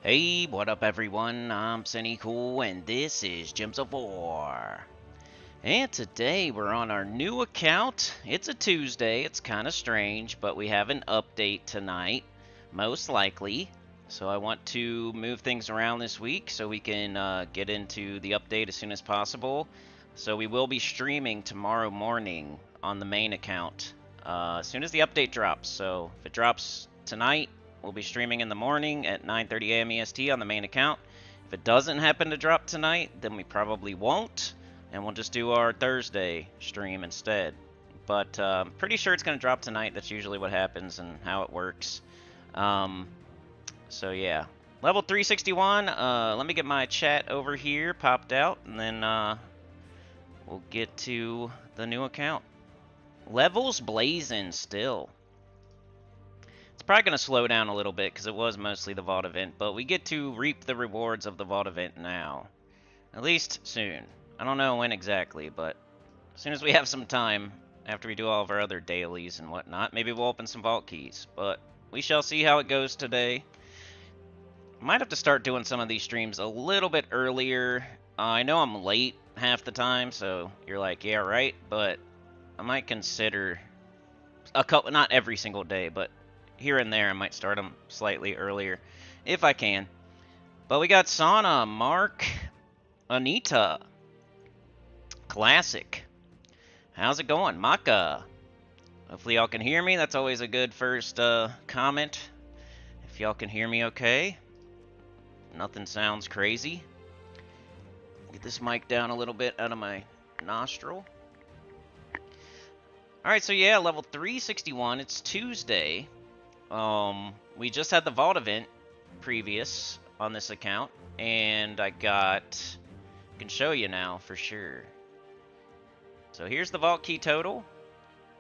Hey, what up everyone? I'm Sunny Cool and this is Gems of War. And today we're on our new account. It's a Tuesday, it's kind of strange, but we have an update tonight, most likely. So I want to move things around this week so we can get into the update as soon as possible. So we will be streaming tomorrow morning on the main account as soon as the update drops. So if it drops tonight, we'll be streaming in the morning at 9:30 a.m. EST on the main account. If it doesn't happen to drop tonight, then we probably won't, and we'll just do our Thursday stream instead. But I'm pretty sure it's going to drop tonight. That's usually what happens and how it works. So yeah. Level 361, let me get my chat over here popped out, and then we'll get to the new account. Levels blazing still. It's probably going to slow down a little bit because it was mostly the Vault event, but we get to reap the rewards of the Vault event now. At least soon. I don't know when exactly, but as soon as we have some time, after we do all of our other dailies and whatnot, maybe we'll open some vault keys. But we shall see how it goes today. Might have to start doing some of these streams a little bit earlier. I know I'm late half the time, so you're like, yeah, right, but I might consider a couple, not every single day, but here and there I might start them slightly earlier if I can. But we got Sana, Mark, Anita, Classic. How's it going? Maka. Hopefully y'all can hear me. That's always a good first comment. If y'all can hear me okay. Nothing sounds crazy. Get this mic down a little bit out of my nostril. Alright, so yeah, level 361. It's Tuesday. We just had the Vault event previous on this account. And I can show you now for sure. So here's the vault key total.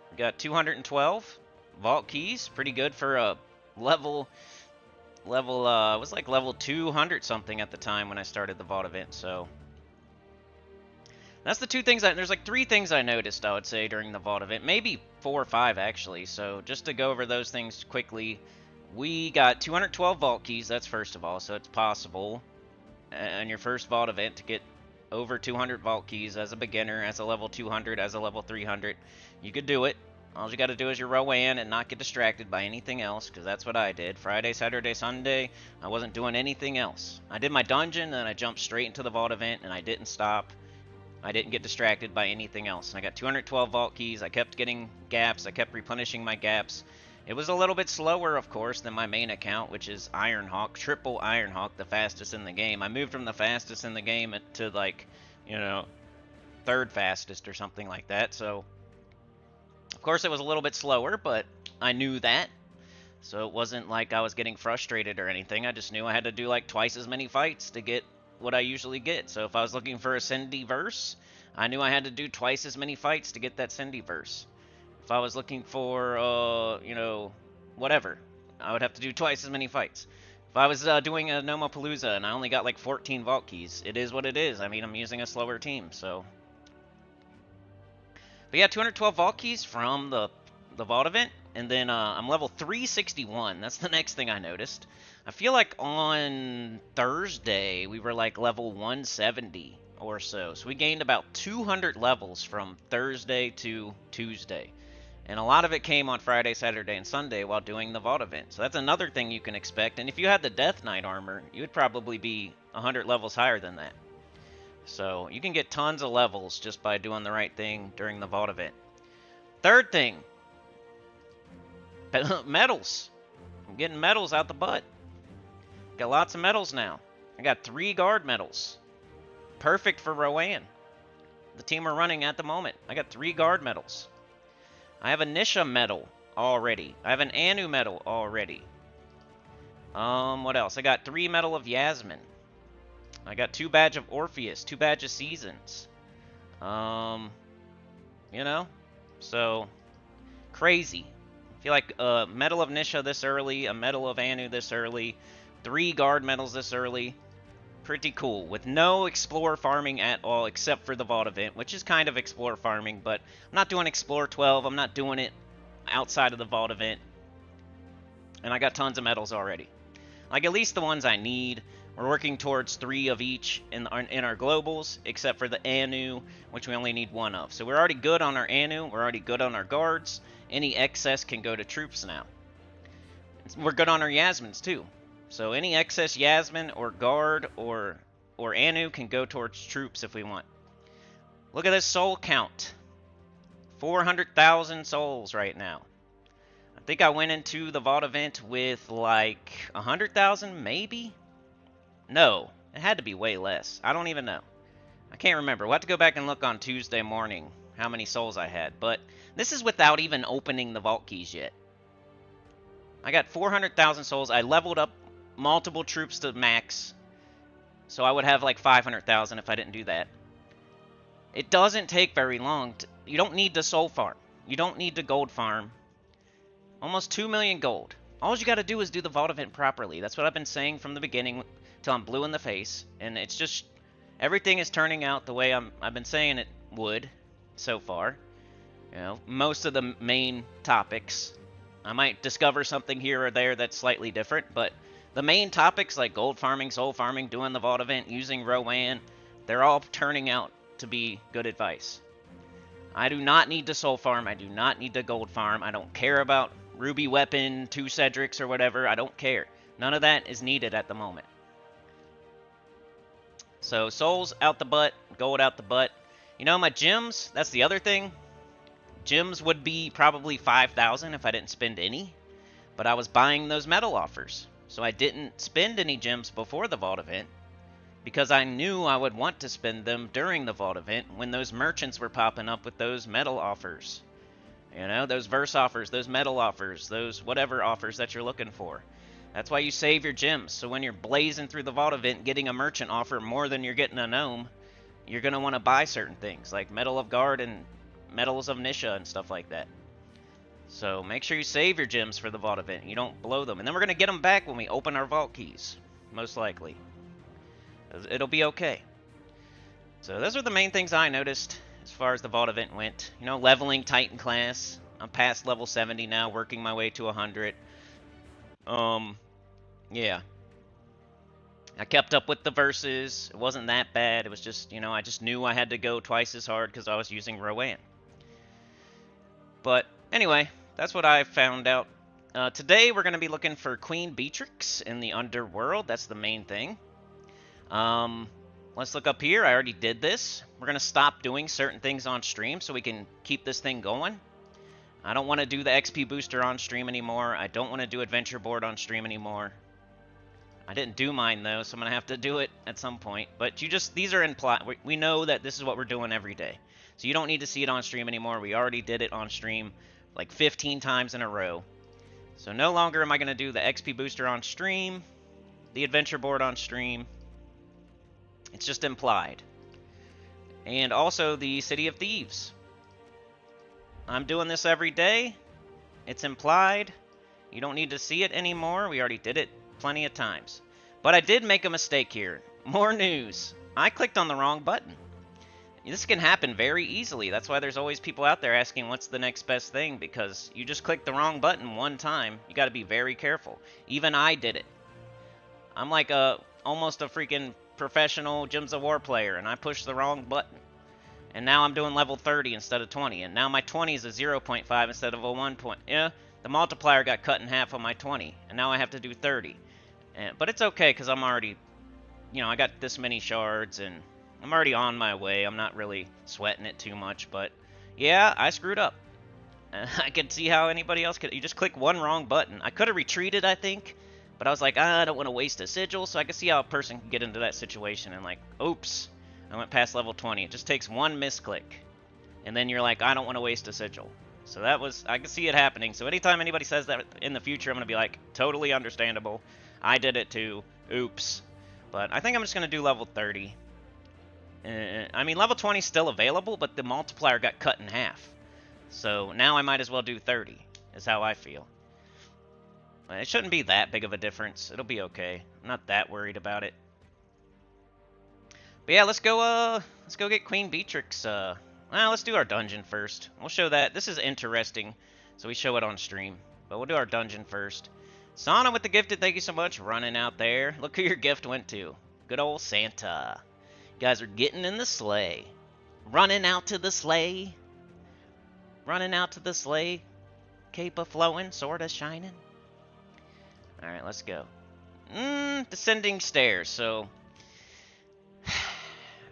We got 212 vault keys. Pretty good for a level it was like level 200 something at the time when I started the vault event. So that's the two things there's like three things I noticed, I would say, during the vault event. Maybe 4 or 5 actually. So just to go over those things quickly, we got 212 vault keys. That's first of all, so it's possible in your first vault event to get over 200 vault keys as a beginner, as a level 200, as a level 300. You could do it. All you got to do is your row in and not get distracted by anything else, because that's what I did. Friday, Saturday, Sunday, I wasn't doing anything else. I did my dungeon, and then I jumped straight into the vault event, and I didn't stop. I didn't get distracted by anything else. And I got 212 vault keys. I kept getting gaps. I kept replenishing my gaps. It was a little bit slower, of course, than my main account, which is Ironhawk, triple Ironhawk, the fastest in the game. I moved from the fastest in the game to, like, you know, third fastest or something like that. So, of course, it was a little bit slower, but I knew that. So it wasn't like I was getting frustrated or anything. I just knew I had to do, like, twice as many fights to get what I usually get. So if I was looking for a Cindy-verse, I knew I had to do twice as many fights to get that Cindy-verse. If I was looking for, you know, whatever, I would have to do twice as many fights. If I was doing a Nomapalooza and I only got like 14 vault keys, it is what it is. I mean, I'm using a slower team, so. But yeah, 212 vault keys from the vault event, and then I'm level 361. That's the next thing I noticed. I feel like on Thursday we were like level 170 or so. So we gained about 200 levels from Thursday to Tuesday. And a lot of it came on Friday, Saturday, and Sunday while doing the Vault event. So that's another thing you can expect. And if you had the Death Knight armor, you would probably be 100 levels higher than that. So you can get tons of levels just by doing the right thing during the Vault event. Third thing, medals. I'm getting medals out the butt. Got lots of medals now. I got 3 guard medals. Perfect for Rowan, the team we're running at the moment. I got 3 guard medals. I have a Nisha medal already. I have an Anu medal already. What else? I got 3 medal of Yasmin. I got 2 badge of Orpheus, 2 badge of Seasons. You know, so crazy. I feel like a medal of Nisha this early, a medal of Anu this early, 3 guard medals this early. Pretty cool, with no explore farming at all except for the Vault event, which is kind of explore farming, but I'm not doing explore 12, I'm not doing it outside of the Vault event. And I got tons of medals already. Like, at least the ones I need. We're working towards 3 of each in our globals, except for the Anu, which we only need 1 of. So we're already good on our Anu. We're already good on our guards. Any excess can go to troops now. We're good on our Yasmins, too. So any excess Yasmin or guard or Anu can go towards troops if we want. Look at this soul count. 400,000 souls right now. I think I went into the Vault event with like 100,000, maybe? No, it had to be way less. I don't even know. I can't remember. We'll have to go back and look on Tuesday morning how many souls I had. But this is without even opening the vault keys yet. I got 400,000 souls. I leveled up multiple troops to max. So I would have like 500,000 if I didn't do that. It doesn't take very long. You don't need to soul farm. You don't need to gold farm. Almost 2 million gold. All you got to do is do the vault event properly. That's what I've been saying from the beginning till I'm blue in the face. And it's just, everything is turning out the way I've been saying it would so far. You know, most of the main topics. I might discover something here or there that's slightly different, but the main topics like gold farming, soul farming, doing the vault event, using Rowan, they're all turning out to be good advice. I do not need to soul farm. I do not need to gold farm. I don't care about Ruby Weapon, 2 Cedrics, or whatever. I don't care. None of that is needed at the moment. So, souls out the butt, gold out the butt. You know, my gems, that's the other thing. Gems would be probably 5,000 if I didn't spend any. But I was buying those medal offers. So I didn't spend any gems before the vault event. Because I knew I would want to spend them during the vault event when those merchants were popping up with those medal offers. You know, those verse offers, those medal offers, those whatever offers that you're looking for. That's why you save your gems. So when you're blazing through the vault event getting a merchant offer more than you're getting a gnome, you're going to want to buy certain things like Medal of Guard and Medals of Nisha and stuff like that. So make sure you save your gems for the vault event. You don't blow them. And then we're going to get them back when we open our vault keys, most likely. It'll be okay. So those are the main things I noticed as far as the vault event went. You know, leveling Titan class. I'm past level 70 now, working my way to 100. Yeah. I kept up with the verses. It wasn't that bad. It was just, you know, I just knew I had to go twice as hard because I was using Rowan. But anyway, that's what I found out. Today we're going to be looking for Queen BEETRIX in the Underworld. That's the main thing. Let's look up here. I already did this. We're going to stop doing certain things on stream so we can keep this thing going. I don't want to do the XP booster on stream anymore. I don't want to do adventure board on stream anymore. I didn't do mine though, so I'm going to have to do it at some point. But these are in plot. We know that this is what we're doing every day. So you don't need to see it on stream anymore. We already did it on stream like 15 times in a row. So no longer am I going to do the XP booster on stream, the adventure board on stream. It's just implied. And also the City of Thieves. I'm doing this every day. It's implied. You don't need to see it anymore. We already did it plenty of times. But I did make a mistake here. More news. I clicked on the wrong button. This can happen very easily. That's why there's always people out there asking what's the next best thing, because you just clicked the wrong button one time. You got to be very careful. Even I did it. I'm like almost a freaking professional Gems of War player, and I pushed the wrong button. And now I'm doing level 30 instead of 20, and now my 20 is a 0.5 instead of a 1. Yeah, the multiplier got cut in half on my 20, and now I have to do 30. But it's okay, because I'm already, you know, I got this many shards, and I'm already on my way. I'm not really sweating it too much, but yeah, I screwed up. I can see how anybody else could. You just click one wrong button. I could have retreated, I think, but I was like, I don't want to waste a sigil, so I can see how a person can get into that situation and like, oops, I went past level 20. It just takes one misclick, and then you're like, I don't want to waste a sigil. So that was, I can see it happening. So anytime anybody says that in the future, I'm going to be like, totally understandable. I did it too. Oops. But I think I'm just going to do level 30. I mean, level 20 is still available, but the multiplier got cut in half. So now I might as well do 30, is how I feel. It shouldn't be that big of a difference. It'll be okay. I'm not that worried about it. But yeah, let's go get Queen BEETRIX. Well, let's do our dungeon first. We'll show that. This is interesting, so we show it on stream. But we'll do our dungeon first. Sana with the gifted, thank you so much. Running out there. Look who your gift went to. Good old Santa. You guys are getting in the sleigh. Running out to the sleigh. Running out to the sleigh. Cape a-flowing, sword a-shining. Alright, let's go. Descending stairs, so...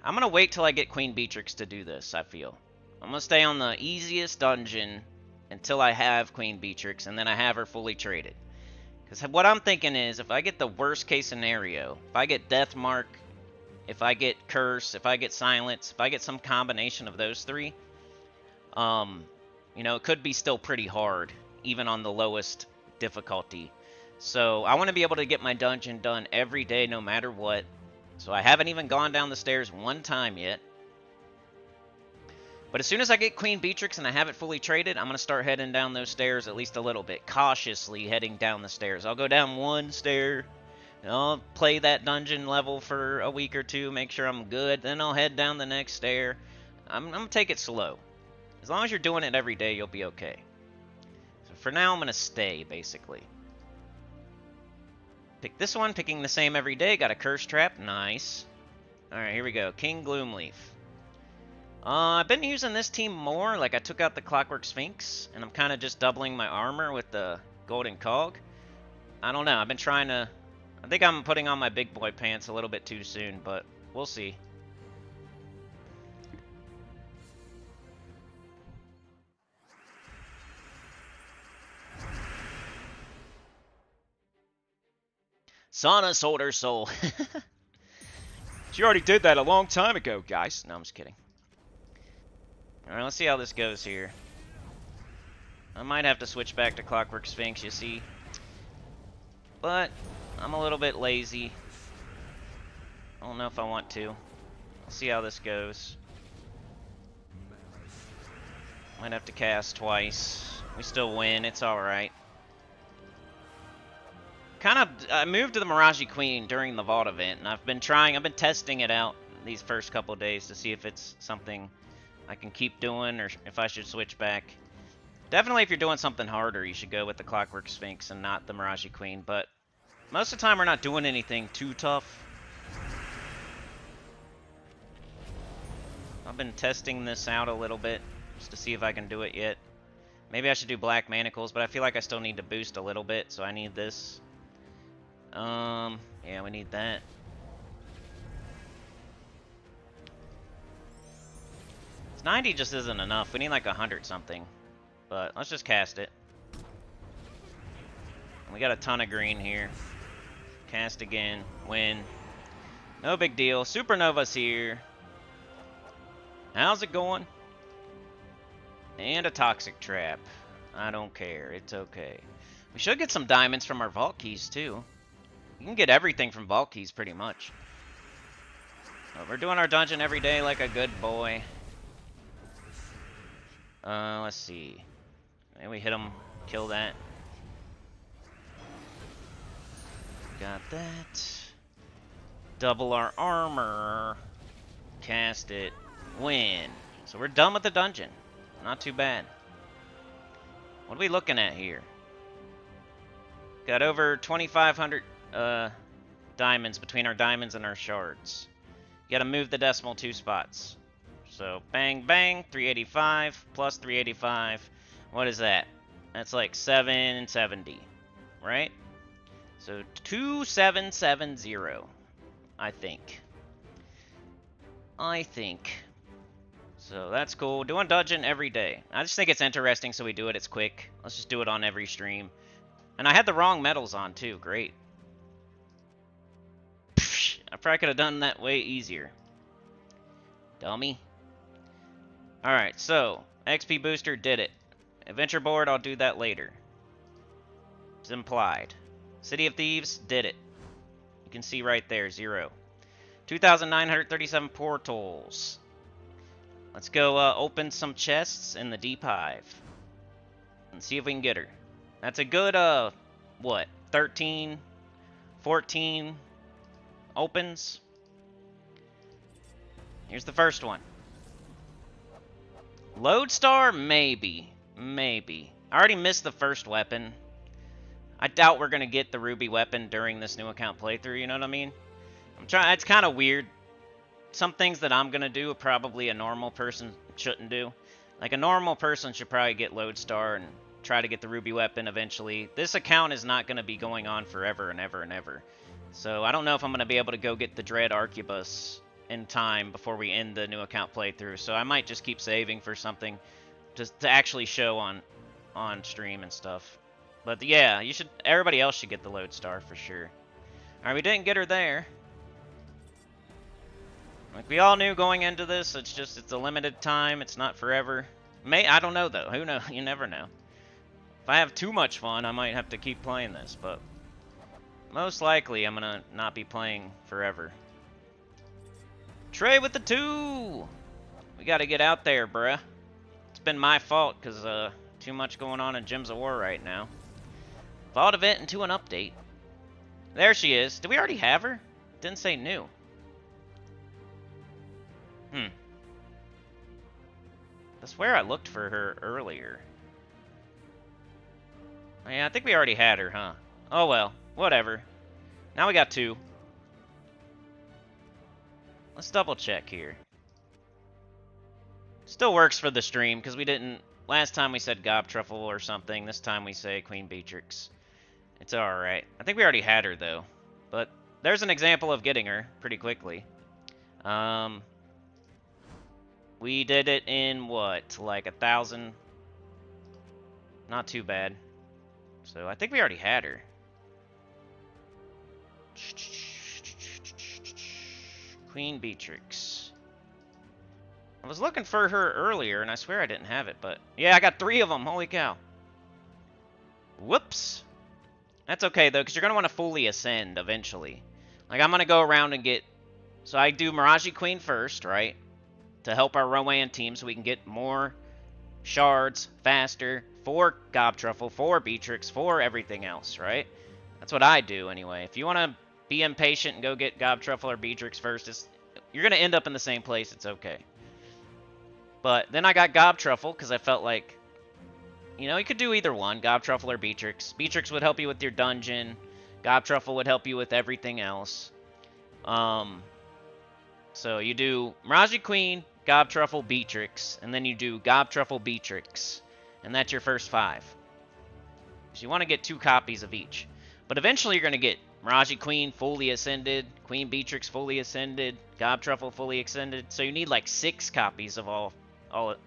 I'm gonna wait till I get Queen Beetrix to do this, I feel. I'm gonna stay on the easiest dungeon until I have Queen Beetrix, and then I have her fully traded. Because what I'm thinking is, if I get the worst case scenario, if I get Death Mark, if I get Curse, if I get Silence, if I get some combination of those three, you know, it could be still pretty hard, even on the lowest difficulty. So I want to be able to get my dungeon done every day, no matter what. So I haven't even gone down the stairs one time yet. But as soon as I get Queen Beetrix and I have it fully traded, I'm going to start heading down those stairs at least a little bit. Cautiously heading down the stairs. I'll go down one stair. I'll play that dungeon level for a week or two, make sure I'm good. Then I'll head down the next stair. I'm going to take it slow. As long as you're doing it every day, you'll be okay. So for now, I'm going to stay, basically. Pick this one, picking the same every day. Got a curse trap, nice. Alright, here we go. King Gloomleaf. I've been using this team more, like I took out the Clockwork Sphinx, and I'm kind of just doubling my armor with the Golden Cog. I don't know, I've been trying to... I think I'm putting on my big boy pants a little bit too soon, but we'll see. Sana sold her soul. She already did that a long time ago, guys. No, I'm just kidding. Alright, let's see how this goes here. I might have to switch back to Clockwork Sphinx, you see. But I'm a little bit lazy. I don't know if I want to. I'll see how this goes. Might have to cast twice. We still win, it's alright. I moved to the Mirage Queen during the Vault event, and I've been testing it out these first couple days to see if it's something I can keep doing or if I should switch back. Definitely if you're doing something harder, you should go with the Clockwork Sphinx and not the Mirage Queen, but most of the time we're not doing anything too tough. I've been testing this out a little bit just to see if I can do it yet. Maybe I should do Black Manacles, but I feel like I still need to boost a little bit, so I need this. Yeah, we need that. It's 90 just isn't enough. We need like 100 something. But let's just cast it. We got a ton of green here. Cast again. Win. No big deal. Supernova's here. How's it going? And a Toxic Trap. I don't care. It's okay. We should get some diamonds from our vault keys too. You can get everything from vault keys pretty much. But we're doing our dungeon every day like a good boy. Let's see. Maybe we hit him, kill that. Got that. Double our armor. Cast it. Win. So we're done with the dungeon. Not too bad. What are we looking at here? Got over 2,500 diamonds between our diamonds and our shards. You gotta move the decimal 2 spots. So bang bang, 385 plus 385. What is that? That's like 770, right? So 2770, I think. So that's cool. Doing dungeon every day. I just think it's interesting, so we do it. It's quick. Let's just do it on every stream. And I had the wrong medals on too. Great. Psh, I probably could have done that way easier. Dummy. Alright, so XP booster did it. Adventure board, I'll do that later. It's implied. City of Thieves did it. You can see right there, 0. 2,937 portals. Let's go open some chests in the Deep Hive. And see if we can get her. That's a good, what? 13, 14 opens. Here's the first one. Lodestar? Maybe. Maybe. I already missed the first weapon. I doubt we're gonna get the ruby weapon during this new account playthrough, you know what I mean? I'm trying. It's kind of weird. Some things that I'm gonna do probably a normal person shouldn't do. Like a normal person should probably get Lodestar and try to get the ruby weapon eventually. This account is not gonna be going on forever and ever and ever. So I don't know if I'm gonna be able to go get the Dread Arquebus in time before we end the new account playthrough. So I might just keep saving for something just to actually show on stream and stuff. But yeah, you should. Everybody else should get the Lodestar for sure. All right, we didn't get her there. Like we all knew going into this, it's a limited time. It's not forever. I don't know though. Who knows? You never know. If I have too much fun, I might have to keep playing this, but most likely I'm gonna not be playing forever. Trey with the 2! We gotta get out there, bruh. It's been my fault, because too much going on in Gems of War right now. Vault event into an update. There she is. Did we already have her? Didn't say new. I swear I looked for her earlier. Yeah, I think we already had her, huh? Oh well, whatever. Now we got 2. Let's double check here. Still works for the stream, because we didn't... Last time we said Gobtruffle or something. This time we say Queen BEETRIX. It's alright. I think we already had her, though. But there's an example of getting her pretty quickly. We did it in, what, like 1,000? Not too bad. So I think we already had her. Queen BEETRIX. I was looking for her earlier, and I swear I didn't have it, but... Yeah, I got 3 of them, holy cow. Whoops. That's okay, though, because you're going to want to fully ascend eventually. Like, I'm going to go around and get... So I do Mirage Queen first, right? To help our Rowan team so we can get more shards faster for Gobtruffle, for BEETRIX, for everything else, right? That's what I do, anyway. If you want to be impatient and go get Gobtruffle or BEETRIX first, you're going to end up in the same place. It's okay. But then I got Gobtruffle because I felt like, you know, you could do either one, Gobtruffle or BEETRIX. BEETRIX would help you with your dungeon. Gobtruffle would help you with everything else. So you do Mirage Queen, Gobtruffle, BEETRIX, and then you do Gobtruffle, BEETRIX, and that's your first 5. So you want to get 2 copies of each. But eventually you're going to get Mirage Queen fully ascended, Queen BEETRIX fully ascended, Gobtruffle fully ascended. So you need like 6 copies of all.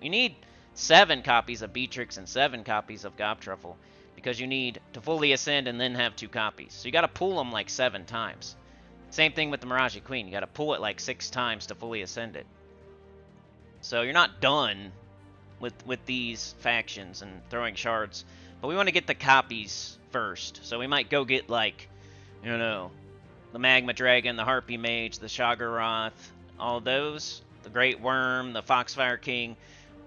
You need 7 copies of BEETRIX and 7 copies of Gobtruffle, because you need to fully ascend and then have 2 copies. So you got to pull them like 7 times. Same thing with the Mirage Queen. You got to pull it like 6 times to fully ascend it. So you're not done with these factions and throwing shards, but we want to get the copies first. So we might go get, like, you know, the Magma Dragon, the Harpy Mage, the Shoggoth, all those, the Great Worm, the Foxfire King.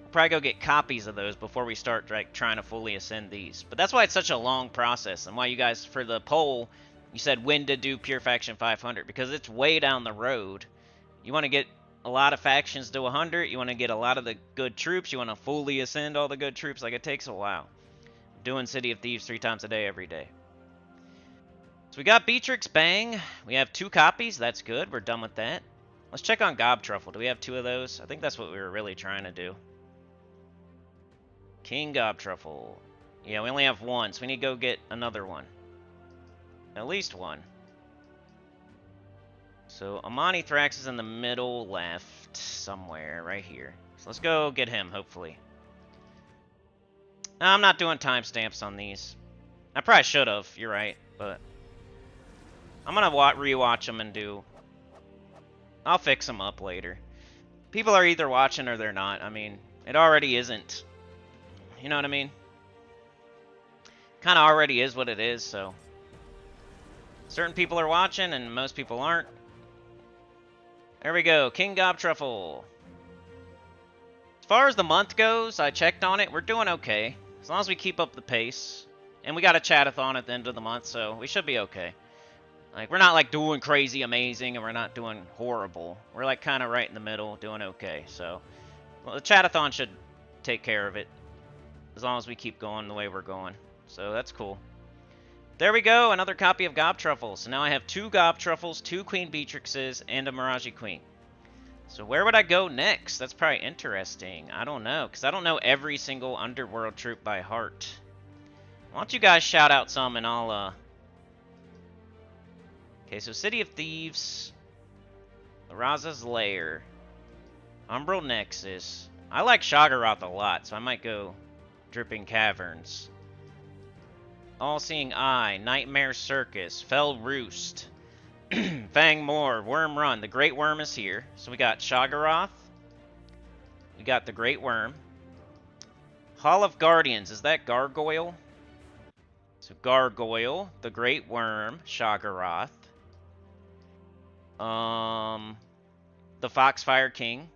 We'll probably go get copies of those before we start, like, trying to fully ascend these. But that's why it's such a long process, and why you guys, for the poll, you said when to do Pure Faction 500, because it's way down the road. You want to get a lot of factions to 100, you want to get a lot of the good troops, you want to fully ascend all the good troops. Like, it takes a while. I'm doing City of Thieves 3 times a day every day. So we got BEETRIX, bang. We have 2 copies, that's good, we're done with that. Let's check on Gobtruffle. Do we have 2 of those? I think that's what we were really trying to do. King Gobtruffle. Yeah, we only have 1, so we need to go get another one. At least 1. So Amani Thrax is in the middle left somewhere, right here. So let's go get him, hopefully. No, I'm not doing timestamps on these. I probably should have, you're right, but I'm going to rewatch them and do... I'll fix them up later. People are either watching or they're not. I mean, it already isn't. You know what I mean? Kind of already is what it is, so... Certain people are watching and most people aren't. There we go, King Gobtruffle. As far as the month goes, I checked on it. We're doing okay. As long as we keep up the pace. And we got a chatathon at the end of the month, so we should be okay. Like, we're not, like, doing crazy amazing, and we're not doing horrible. We're, like, kind of right in the middle, doing okay. So, well, the chatathon should take care of it. As long as we keep going the way we're going. So, that's cool. There we go, another copy of Gob Truffles. So now I have 2 Gob Truffles, 2 Queen Beatrixes, and a Mirage Queen. So where would I go next? That's probably interesting. I don't know, because I don't know every single Underworld troop by heart. Why don't you guys shout out some and I'll, Okay, so City of Thieves, Raza's Lair, Umbral Nexus. I like Shoggoth a lot, so I might go Dripping Caverns. All-Seeing Eye, Nightmare Circus, Fell Roost, Fang Moor, Worm Run. The Great Worm is here. So we got Shoggoth. We got the Great Worm. Hall of Guardians. Is that Gargoyle? So Gargoyle, the Great Worm, Shoggoth. The Foxfire King.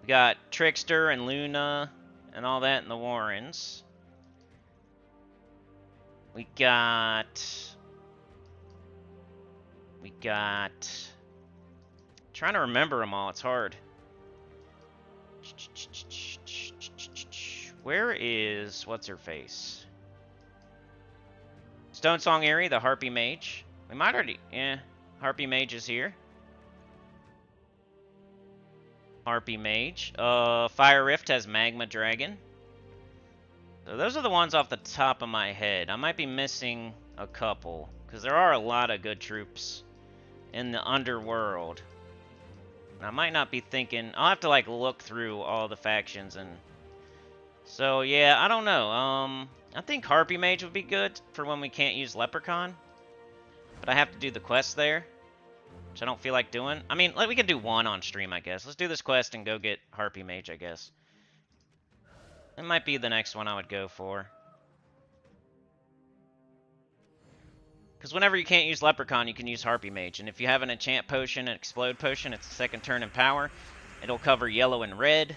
We got Trickster and Luna and all that in the Warrens. We got... Trying to remember them all, it's hard. Where is... What's her face? Stonesong Eerie, the Harpy Mage. We might already... Yeah, Harpy Mage is here. Harpy Mage. Fire Rift has Magma Dragon. So those are the ones off the top of my head. I might be missing a couple, because there are a lot of good troops in the Underworld. And I might not be thinking... I'll have to, like, look through all the factions and... So, yeah, I don't know. I think Harpy Mage would be good for when we can't use Leprechaun. But I have to do the quest there, which I don't feel like doing. I mean, like, we can do one on stream, I guess. Let's do this quest and go get Harpy Mage, I guess. It might be the next one I would go for. Because whenever you can't use Leprechaun, you can use Harpy Mage. And if you have an Enchant Potion, an Explode Potion, it's the second turn in power. It'll cover yellow and red.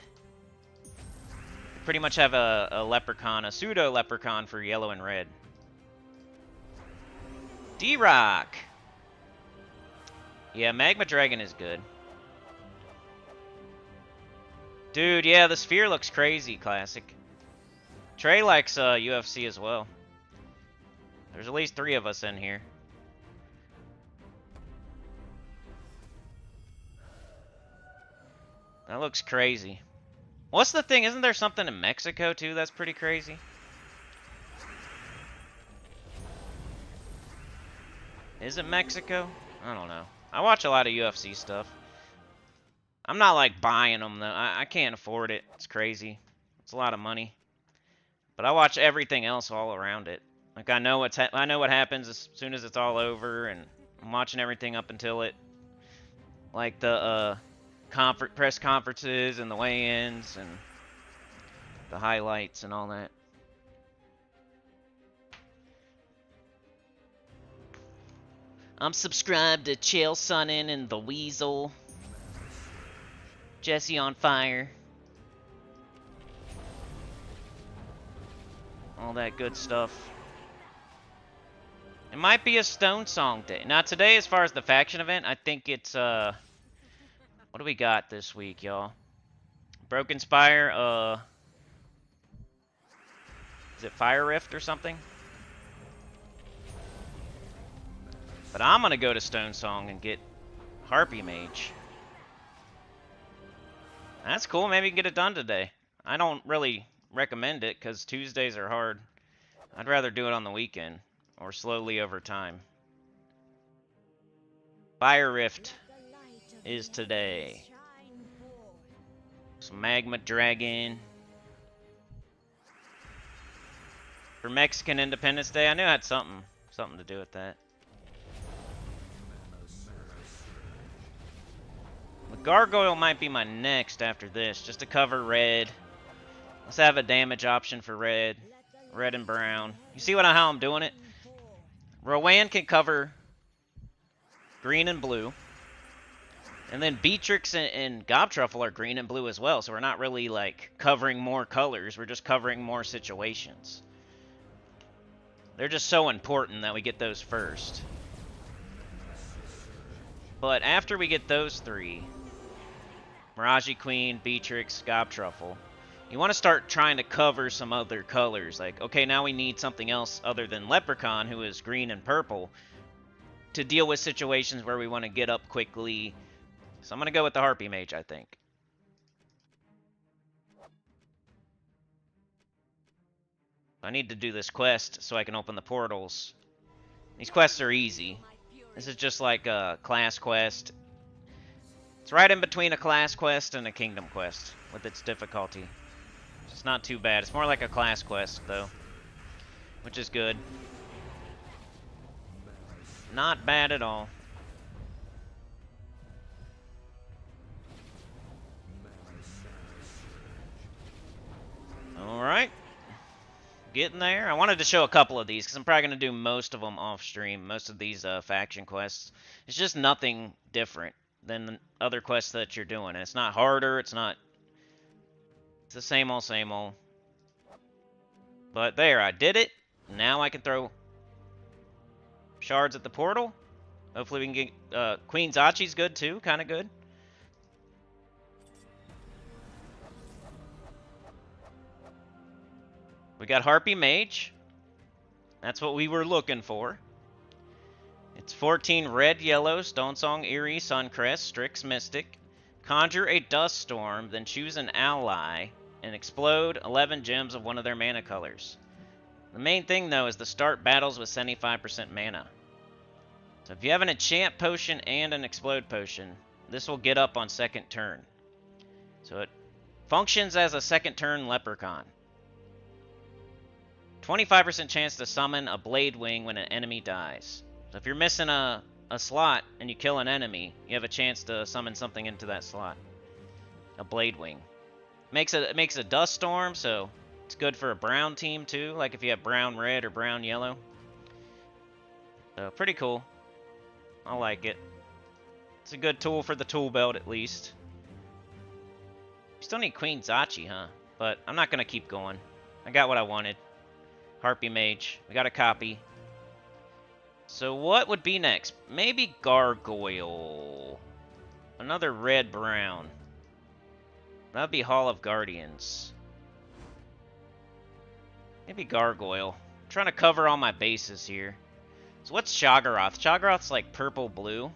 You pretty much have a Leprechaun, a pseudo-Leprechaun for yellow and red. D-Rock! Yeah, Magma Dragon is good. Dude, yeah, the Sphere looks crazy, classic. Trey likes UFC as well. There's at least 3 of us in here. That looks crazy. What's the thing? Isn't there something in Mexico, too, that's pretty crazy? Is it Mexico? I don't know. I watch a lot of UFC stuff. I'm not, like, buying them, though. I can't afford it. It's crazy. It's a lot of money. But I watch everything else all around it. Like, I know what happens as soon as it's all over, and I'm watching everything up until it. Like the press conferences and the weigh-ins and the highlights and all that. I'm subscribed to Chill Sunnin and the Weasel. Jesse on Fire. All that good stuff. It might be a Stone Song day. Now today, as far as the faction event, I think it's what do we got this week, y'all? Broken Spire, is it Fire Rift or something? But I'm gonna go to Stone Song and get Harpy Mage. That's cool, maybe we can get it done today. I don't really recommend it, because Tuesdays are hard. I'd rather do it on the weekend, or slowly over time. Fire Rift is today. Some Magma Dragon. For Mexican Independence Day, I knew it had something to do with that. The Gargoyle might be my next after this, just to cover red. Let's have a damage option for red and brown. You see how I'm doing it? Rowan can cover green and blue. And then BEETRIX and Gob Truffle are green and blue as well, so we're not really, like, covering more colors. We're just covering more situations. They're just so important that we get those first. But after we get those 3, Mirage Queen, BEETRIX, Gob Truffle, You want to start trying to cover some other colors. Like, okay, now we need something else other than Leprechaun, who is green and purple, to deal with situations where we want to get up quickly. So I'm going to go with the Harpy Mage, I think. I need to do this quest so I can open the portals. These quests are easy. This is just like a class quest. It's right in between a class quest and a kingdom quest with its difficulty. It's not too bad. It's more like a class quest, though, which is good. Not bad at all. Alright. Getting there. I wanted to show a couple of these, because I'm probably going to do most of them off-stream. Most of these faction quests. It's just nothing different than the other quests that you're doing. And it's not harder. It's not... It's the same old, same old. But there, I did it. Now I can throw shards at the portal. Hopefully we can get... Queen Zachi's good, too. Kind of good. We got Harpy Mage. That's what we were looking for. It's 14 red, yellow, Stonesong, Eerie, Suncrest, Strix, Mystic. Conjure a Dust Storm, then choose an ally, and explode 11 gems of one of their mana colors. The main thing, though, is to start battles with 75% mana. So if you have an Enchant Potion and an Explode Potion, this will get up on second turn. So it functions as a second turn Leprechaun. 25% chance to summon a Blade Wing when an enemy dies. So if you're missing a slot and you kill an enemy, you have a chance to summon something into that slot. A Blade Wing. It makes a Dust Storm, so it's good for a brown team too, like if you have brown red or brown yellow. So pretty cool. I like it. It's a good tool for the tool belt at least. You still need Queen Zachi, huh? But I'm not going to keep going. I got what I wanted. Harpy Mage. We got a copy. So what would be next? Maybe Gargoyle. Another red-brown. That would be Hall of Guardians. Maybe Gargoyle. I'm trying to cover all my bases here. So what's Shoggoth? Shoggoth's like purple-blue.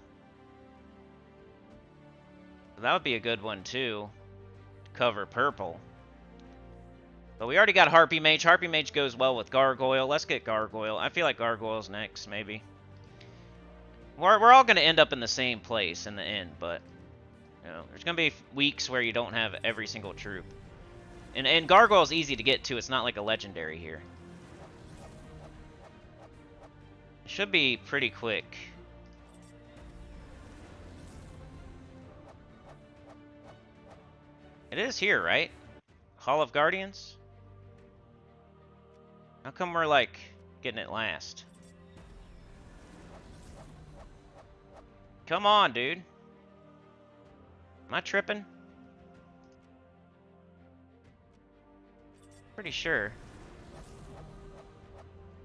That would be a good one too. Cover purple. But we already got Harpy Mage. Harpy Mage goes well with Gargoyle. Let's get Gargoyle. I feel like Gargoyle's next, maybe. We're all going to end up in the same place in the end, but you know, there's going to be weeks where you don't have every single troop. And Gargoyle's easy to get to. It's not like a legendary here. It should be pretty quick. It is here, right? Hall of Guardians? How come we're, like, getting it last? Come on, dude. Am I tripping? Pretty sure.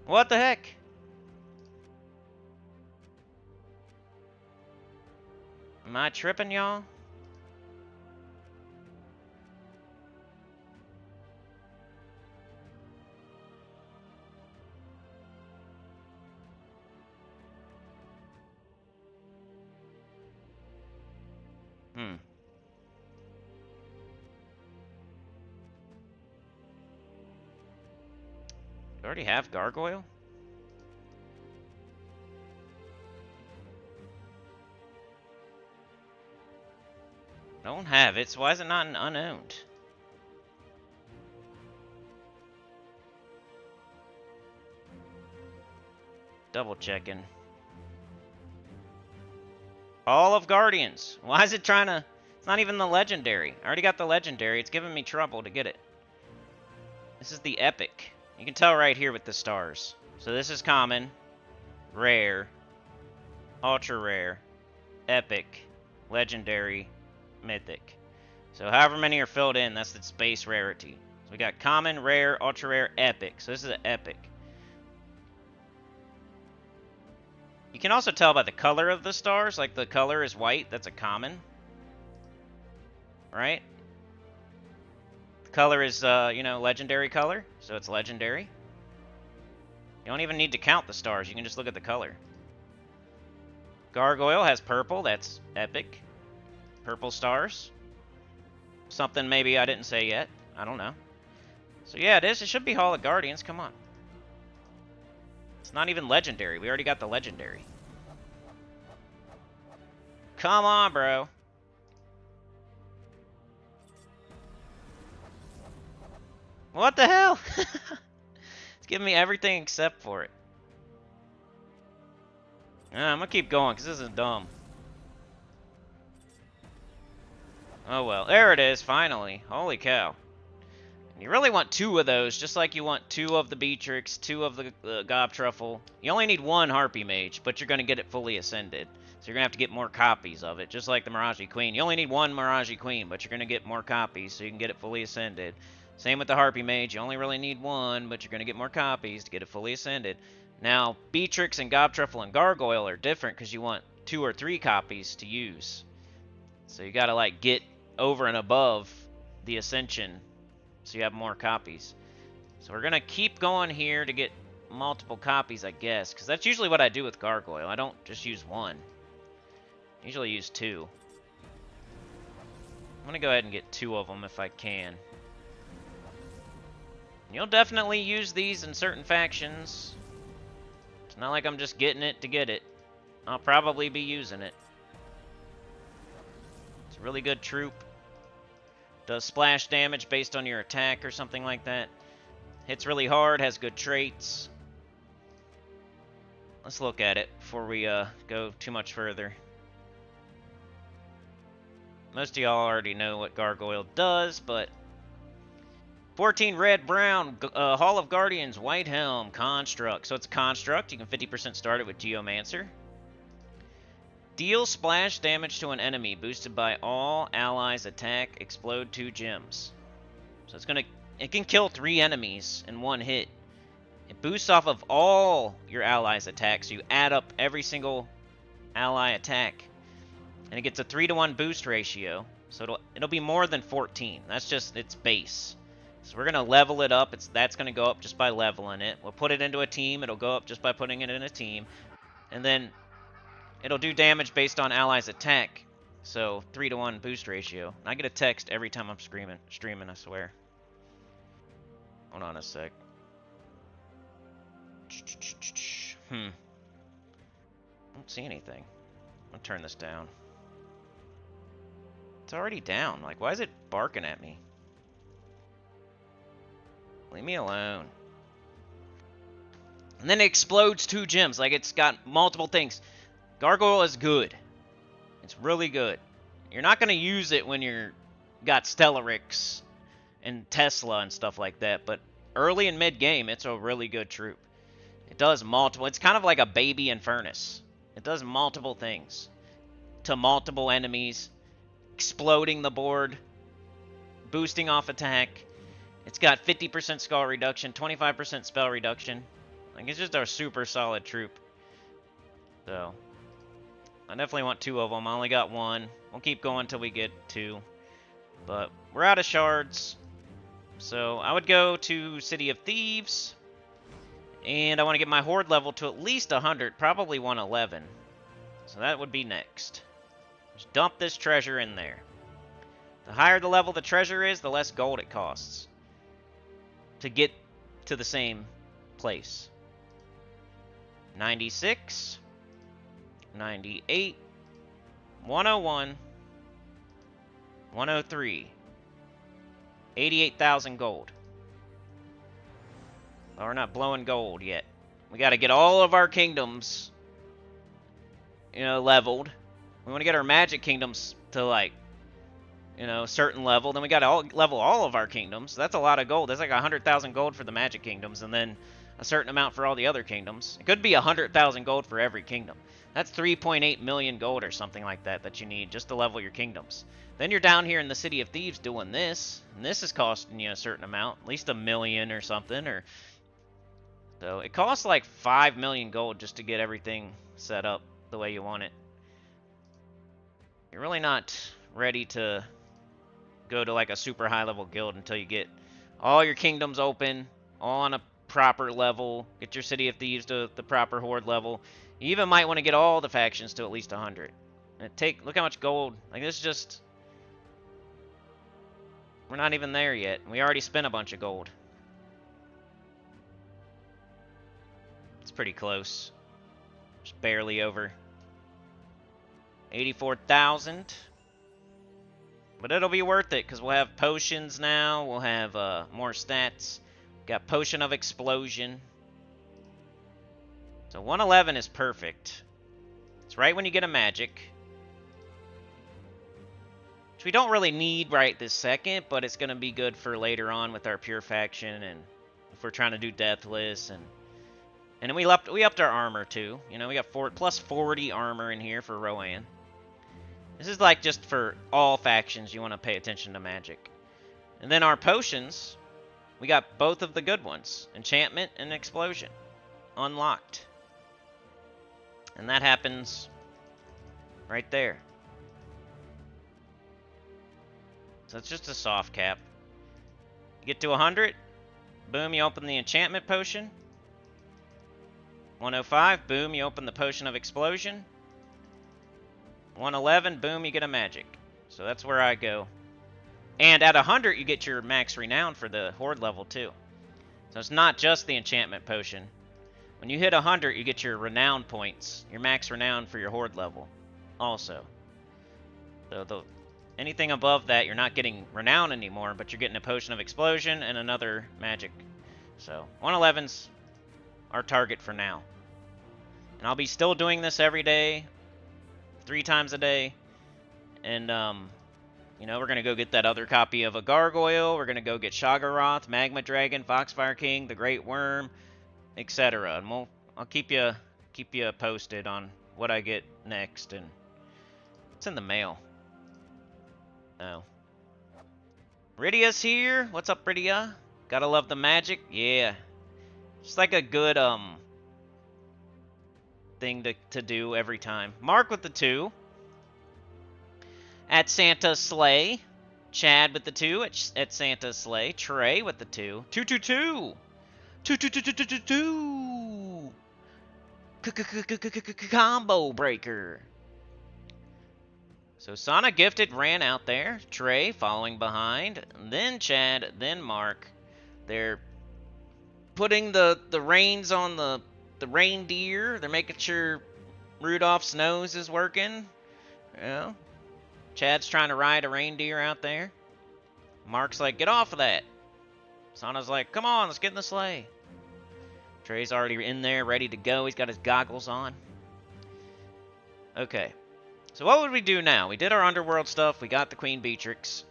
What the heck? Am I tripping, y'all? You already have Gargoyle? Don't have it, so why is it not an unowned? Double checking. Hall of Guardians. Why is it trying to... It's not even the legendary. I already got the legendary. It's giving me trouble to get it. This is the epic. You can tell right here with the stars. So this is common, rare, ultra rare, epic, legendary, mythic. So however many are filled in, that's its base rarity. So we got common, rare, ultra rare, epic. So this is an epic. You can also tell by the color of the stars. Like the color is white, that's a common. Right? color is, you know, legendary color, so it's legendary. You don't even need to count the stars. You can just look at the color. Gargoyle has purple. That's epic. Purple stars. Something maybe I didn't say yet. I don't know. So yeah, it is. It should be Hall of Guardians. Come on. It's not even legendary. We already got the legendary. Come on, bro. What the hell? It's giving me everything except for it. I'm gonna keep going because this is dumb. Oh well, there it is, finally. Holy cow. And you really want 2 of those, just like you want 2 of the BEETRIX, 2 of the Gob Truffle. You only need 1 Harpy Mage, but you're gonna get it fully ascended. So you're gonna have to get more copies of it, just like the Mirage Queen. You only need 1 Mirage Queen, but you're gonna get more copies so you can get it fully ascended. Same with the Harpy Mage, you only really need 1, but you're gonna get more copies to get it fully ascended. Now, BEETRIX and Gob Truffle and Gargoyle are different because you want 2 or 3 copies to use. So you gotta like get over and above the Ascension so you have more copies. So we're gonna keep going here to get multiple copies, I guess, because that's usually what I do with Gargoyle. I don't just use 1. I usually use 2. I'm gonna go ahead and get 2 of them if I can. You'll definitely use these in certain factions. It's not like I'm just getting it to get it. I'll probably be using it. It's a really good troop. Does splash damage based on your attack or something like that. Hits really hard, has good traits. Let's look at it before we go too much further. Most of y'all already know what Gargoyle does, but 14 red, brown, Hall of Guardians, White Helm, Construct. So it's a Construct. You can 50% start it with Geomancer. Deal splash damage to an enemy, boosted by all allies attack, explode 2 gems. So it can kill 3 enemies in 1 hit. It boosts off of all your allies' attacks, so you add up every single ally attack. And it gets a 3-to-1 boost ratio, so it'll be more than 14. That's just its base. So we're gonna level it up. That's gonna go up just by leveling it. We'll put it into a team. It'll go up just by putting it in a team, and then it'll do damage based on allies' attack. So 3-to-1 boost ratio. And I get a text every time I'm streaming. I swear. Hold on a sec. I don't see anything. I'll turn this down. It's already down. Like, why is it barking at me? Leave me alone. And then it explodes 2 gems. Like, it's got multiple things. Gargoyle is good. It's really good. You're not going to use it when you're got Stellarix and Tesla and stuff like that, but early and mid-game, it's a really good troop. It does multiple. It's kind of like a baby Infernus. It does multiple things to multiple enemies, exploding the board, boosting off attack. It's got 50% skull reduction, 25% spell reduction. Like, it's just a super solid troop. So, I definitely want 2 of them. I only got 1. We'll keep going until we get 2. But we're out of shards. So, I would go to City of Thieves. And I want to get my Horde level to at least 100, probably 111. So that would be next. Just dump this treasure in there. The higher the level the treasure is, the less gold it costs to get to the same place. 96, 98, 101, 103, 88,000 gold. Well, we're not blowing gold yet. We got to get all of our kingdoms, leveled. We want to get our magic kingdoms to, like, a certain level. Then we got to level all of our kingdoms. That's a lot of gold. That's like 100,000 gold for the magic kingdoms, and then a certain amount for all the other kingdoms. It could be 100,000 gold for every kingdom. That's 3.8 million gold or something like that you need just to level your kingdoms. Then you're down here in the City of Thieves doing this, and this is costing you a certain amount, at least 1 million or something, or so it costs like 5 million gold just to get everything set up the way you want it. You're really not ready to go to like a super high level guild until you get all your kingdoms open, all on a proper level. Get your City of Thieves to the proper Horde level. You even might want to get all the factions to at least 100. And look how much gold. Like, this is just... We're not even there yet. We already spent a bunch of gold. It's pretty close. Just barely over. 84,000. But it'll be worth it, because we'll have potions now. We'll have more stats. Got Potion of Explosion. So 111 is perfect. It's right when you get a magic. Which we don't really need right this second, but it's going to be good for later on with our pure faction, and if we're trying to do deathless, and then we upped our armor too. You know, we got plus 40 armor in here for Rowan. This is like just for all factions you want to pay attention to magic. And then our potions, we got both of the good ones, enchantment and explosion, unlocked. And that happens right there. So it's just a soft cap. You get to 100, boom, you open the enchantment potion. 105, boom, you open the potion of explosion. 111, boom, you get a magic. So that's where I go. And at 100, you get your max renown for the Horde level too. So it's not just the enchantment potion. When you hit 100, you get your renown points, your max renown for your Horde level also. So anything above that, you're not getting renown anymore, but you're getting a potion of explosion and another magic. So 111's our target for now. And I'll be still doing this every day, 3 times a day. And, you know, we're going to go get that other copy of a Gargoyle. We're going to go get Shoggoth, Magma Dragon, Foxfire King, the Great Worm, etc. And I'll keep you posted on what I get next. And it's in the mail. Oh. Rydia's here. What's up, Rydia? Gotta love the magic. Yeah. Just like a good, thing to do every time. Mark with the 2. At Santa's Sleigh. Chad with the 2 at Santa's Sleigh. Trey with the 2. 222. 222. Combo breaker. So Sana Gifted ran out there. Trey following behind. Then Chad. Then Mark. They're putting the reins on the reindeer. They're making sure Rudolph's nose is working. Yeah. Chad's trying to ride a reindeer out there. Mark's like, get off of that. Sana's like, come on, let's get in the sleigh. Trey's already in there, ready to go. He's got his goggles on. Okay. So what would we do now? We did our Underworld stuff. We got the Queen BEETRIX.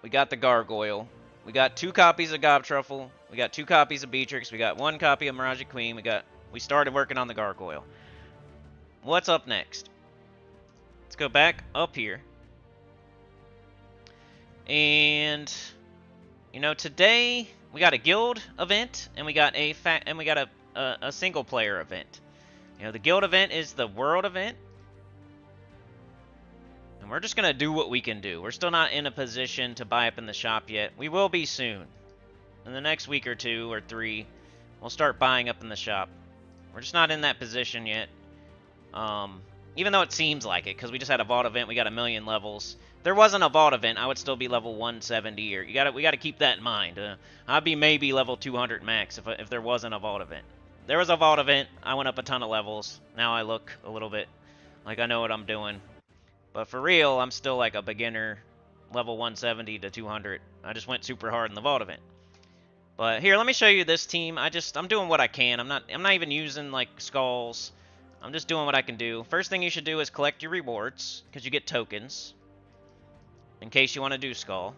We got the Gargoyle. We got 2 copies of Gobtruffle. We got 2 copies of BEETRIX. We got 1 copy of Mirage Queen. We started working on the Gargoyle. What's up next? Let's go back up here. And you know, today we got a guild event and we got a single player event. You know, the guild event is the world event. And we're just going to do what we can do. We're still not in a position to buy up in the shop yet. We will be soon. In the next week or 2 or 3, we'll start buying up in the shop. We're just not in that position yet. Even though it seems like it, because we just had a vault event, we got 1,000,000 levels. If there wasn't a vault event, I would still be level 170. Or we got to keep that in mind. I'd be maybe level 200 max if there wasn't a vault event. There was a vault event. I went up a ton of levels. Now I look a little bit like I know what I'm doing. But for real, I'm still like a beginner, level 170 to 200. I just went super hard in the vault event. But here, let me show you this team. I'm doing what I can. I'm not even using like skulls. I'm just doing what I can do. First thing you should do is collect your rewards, because you get tokens, in case you want to do skull.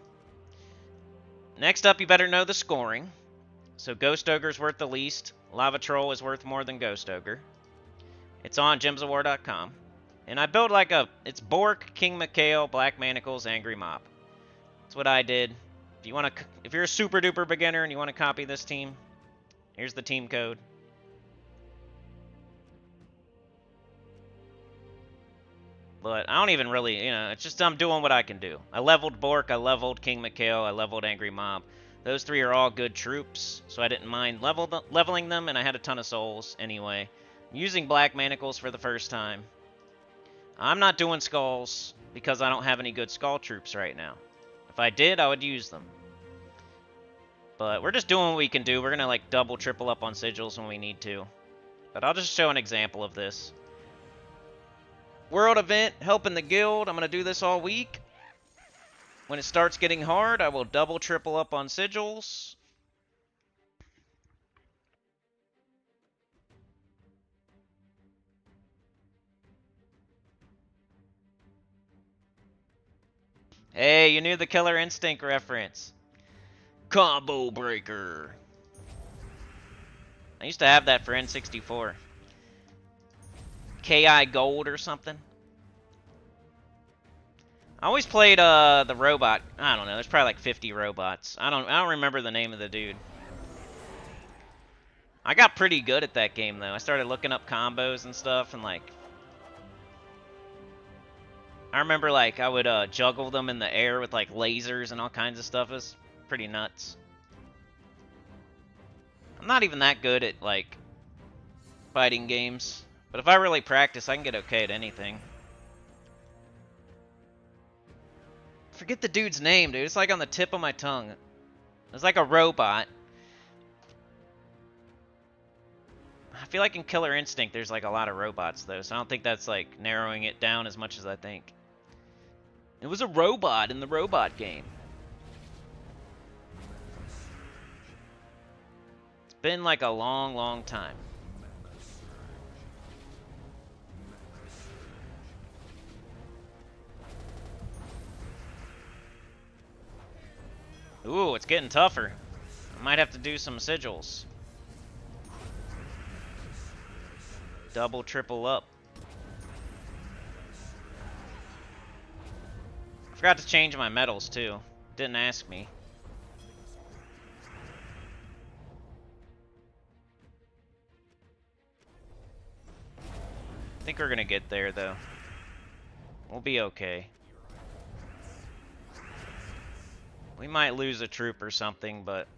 Next up, you better know the scoring. So Ghost Ogre's worth the least. Lava Troll is worth more than Ghost Ogre. It's on gemsofwar.com. And I built like it's Bork, King Mikhail, Black Manacles, Angry Mob. That's what I did. If you're a super duper beginner and you want to copy this team, here's the team code. But I don't even really, you know, it's just I'm doing what I can do. I leveled Bork, I leveled King Mikhail, I leveled Angry Mob. Those 3 are all good troops, so I didn't mind leveling them, and I had a ton of souls anyway. I'm using Black Manacles for the first time. I'm not doing Skulls because I don't have any good Skull troops right now. If I did, I would use them. But we're just doing what we can do. We're going to like double, triple up on Sigils when we need to. But I'll just show an example of this. World event, helping the guild. I'm going to do this all week. When it starts getting hard, I will double, triple up on Sigils. Hey, you knew the Killer Instinct reference. Combo Breaker. I used to have that for N64. KI Gold or something. I always played the robot. I don't know. There's probably like 50 robots. I don't remember the name of the dude. I got pretty good at that game though. I started looking up combos and stuff, and like I remember like I would juggle them in the air with like lasers and all kinds of stuff. It was pretty nuts. I'm not even that good at like fighting games, but if I really practice, I can get okay at anything. Forget the dude's name, dude. It's like on the tip of my tongue. It's like a robot. I feel like in Killer Instinct there's like a lot of robots though, so I don't think that's like narrowing it down as much as I think. It was a robot in the robot game. It's been like a long, long time. Ooh, it's getting tougher. I might have to do some sigils. Double, triple up. I forgot to change my medals too. Didn't ask me. I think we're gonna get there though. We'll be okay. We might lose a troop or something, but...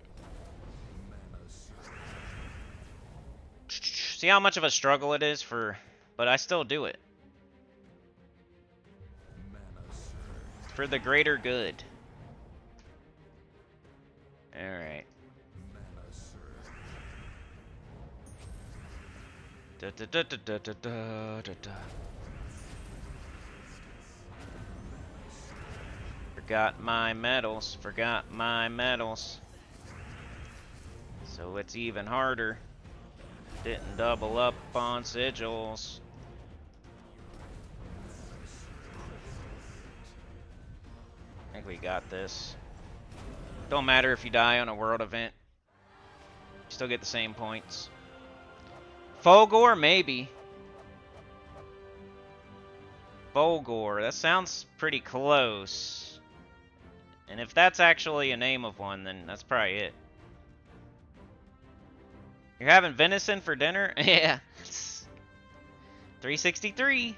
See how much of a struggle it is for... But I still do it. For the greater good. Alright. Da, da, da, da, da, da, da, da. Forgot my medals, forgot my medals. So it's even harder. Didn't double up on sigils. I think we got this. Don't matter if you die on a world event. You still get the same points. Fulgor, maybe. Fulgor, that sounds pretty close. And if that's actually a name of one, then that's probably it. You're having venison for dinner? Yeah. 363.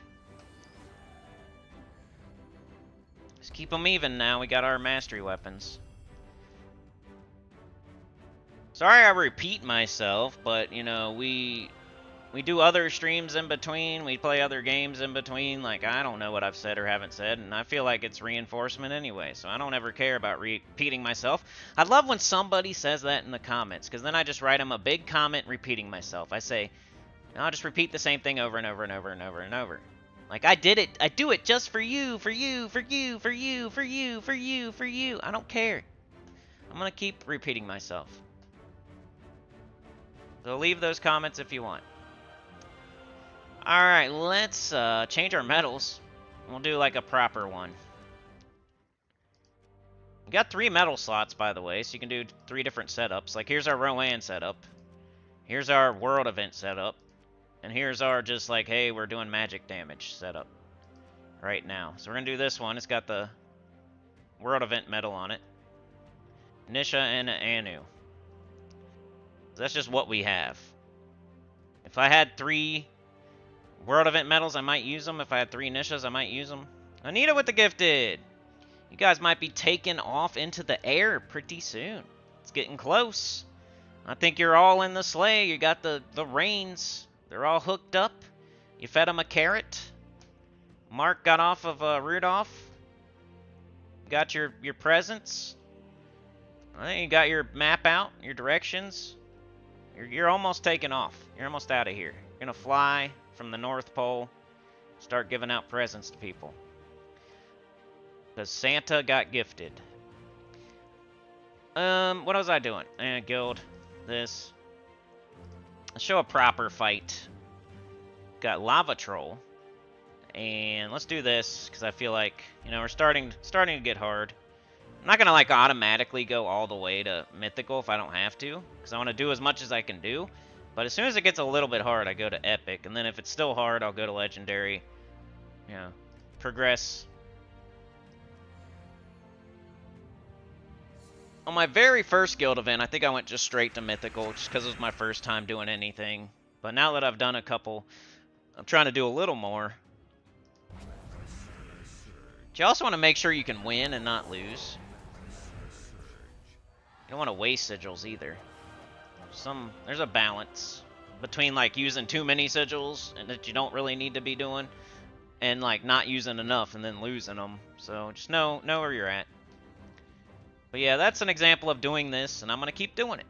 Just keep them even now. We got our mastery weapons. Sorry I repeat myself, but, you know, we do other streams in between. We play other games in between. Like, I don't know what I've said or haven't said, and I feel like it's reinforcement anyway, so I don't ever care about repeating myself. I love when somebody says that in the comments, because then I just write them a big comment repeating myself. I say, I'll just repeat the same thing over and over and over and over and over. Like, I did it. I do it just for you, for you, for you, for you, for you, for you, for you. I don't care. I'm going to keep repeating myself. So leave those comments if you want. Alright, let's change our medals. We'll do like a proper one. We got 3 medal slots, by the way, so you can do 3 different setups. Like, here's our Rowan setup. Here's our world event setup. And here's our just like, hey, we're doing magic damage setup right now. So we're going to do this one. It's got the world event medal on it. Nisha and Anu. So that's just what we have. If I had 3 World event medals, I might use them. If I had 3 Nishas, I might use them. Anita with the gifted. You guys might be taking off into the air pretty soon. It's getting close. I think you're all in the sleigh. You got the reins. They're all hooked up. You fed them a carrot. Mark got off of Rudolph. Got your presents. I think you got your map out, your directions. You're almost taking off. You're almost out of here. You're gonna fly from the North Pole, start giving out presents to people. Because Santa got gifted. What was I doing? Guild. This. Let's show a proper fight. Got Lava Troll. And let's do this, because I feel like, you know, we're starting to get hard. I'm not gonna like automatically go all the way to mythical if I don't have to, because I want to do as much as I can do. But as soon as it gets a little bit hard, I go to epic, and then if it's still hard, I'll go to legendary. Yeah, progress. On my very first guild event, I think I went just straight to mythical, just because it was my first time doing anything. But now that I've done a couple, I'm trying to do a little more. But you also want to make sure you can win and not lose. You don't want to waste sigils either. There's a balance between like using too many sigils and that you don't really need to be doing, and like not using enough and then losing them. So just know where you're at. But yeah, that's an example of doing this, and I'm gonna keep doing it.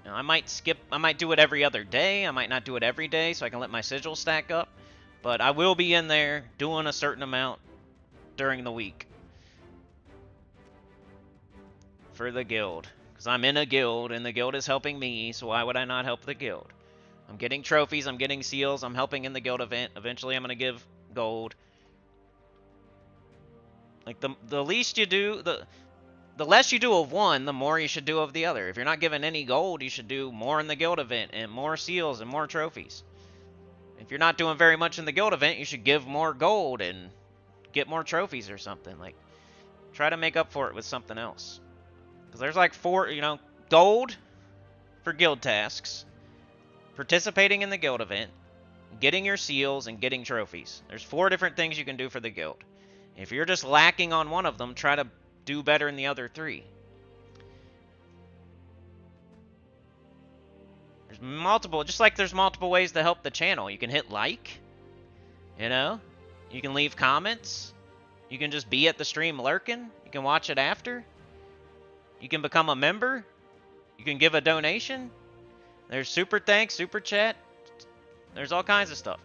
You know, I might do it every other day. I might not do it every day, so I can let my sigils stack up. But I will be in there doing a certain amount during the week for the guild. Because I'm in a guild, and the guild is helping me, so why would I not help the guild? I'm getting trophies, I'm getting seals, I'm helping in the guild event. Eventually I'm going to give gold. Like, the least you do, the less you do of one, the more you should do of the other. If you're not given any gold, you should do more in the guild event, and more seals, and more trophies. If you're not doing very much in the guild event, you should give more gold, and get more trophies or something. Like, try to make up for it with something else. Because there's like 4, you know, gold for guild tasks, participating in the guild event, getting your seals, and getting trophies. There's 4 different things you can do for the guild. If you're just lacking on one of them, try to do better in the other 3. There's multiple, just like there's multiple ways to help the channel. You can hit like, you know, you can leave comments, you can just be at the stream lurking, you can watch it after. You can become a member. You can give a donation. There's super thanks, super chat. There's all kinds of stuff.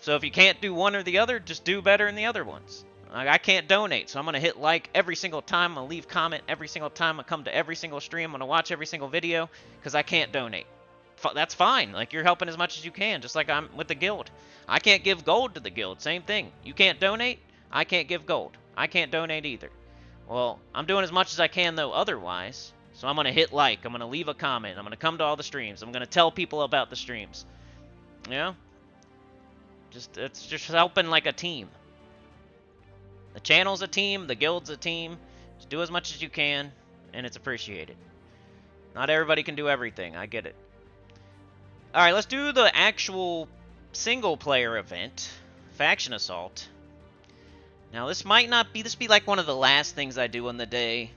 So if you can't do one or the other, just do better in the other ones. Like, I can't donate, so I'm going to hit like every single time. I'm going to leave comment every single time. I come to every single stream. I'm going to watch every single video because I can't donate. That's fine. Like, you're helping as much as you can, just like I'm with the guild. I can't give gold to the guild. Same thing. You can't donate. I can't give gold. I can't donate either. Well, I'm doing as much as I can, though, otherwise. So I'm going to hit like. I'm going to leave a comment. I'm going to come to all the streams. I'm going to tell people about the streams. You know? It's just helping like a team. The channel's a team. The guild's a team. Just do as much as you can, and it's appreciated. Not everybody can do everything. I get it. Alright, let's do the actual single-player event. Faction Assault. Now, this might not be... This be like one of the last things I do in the day.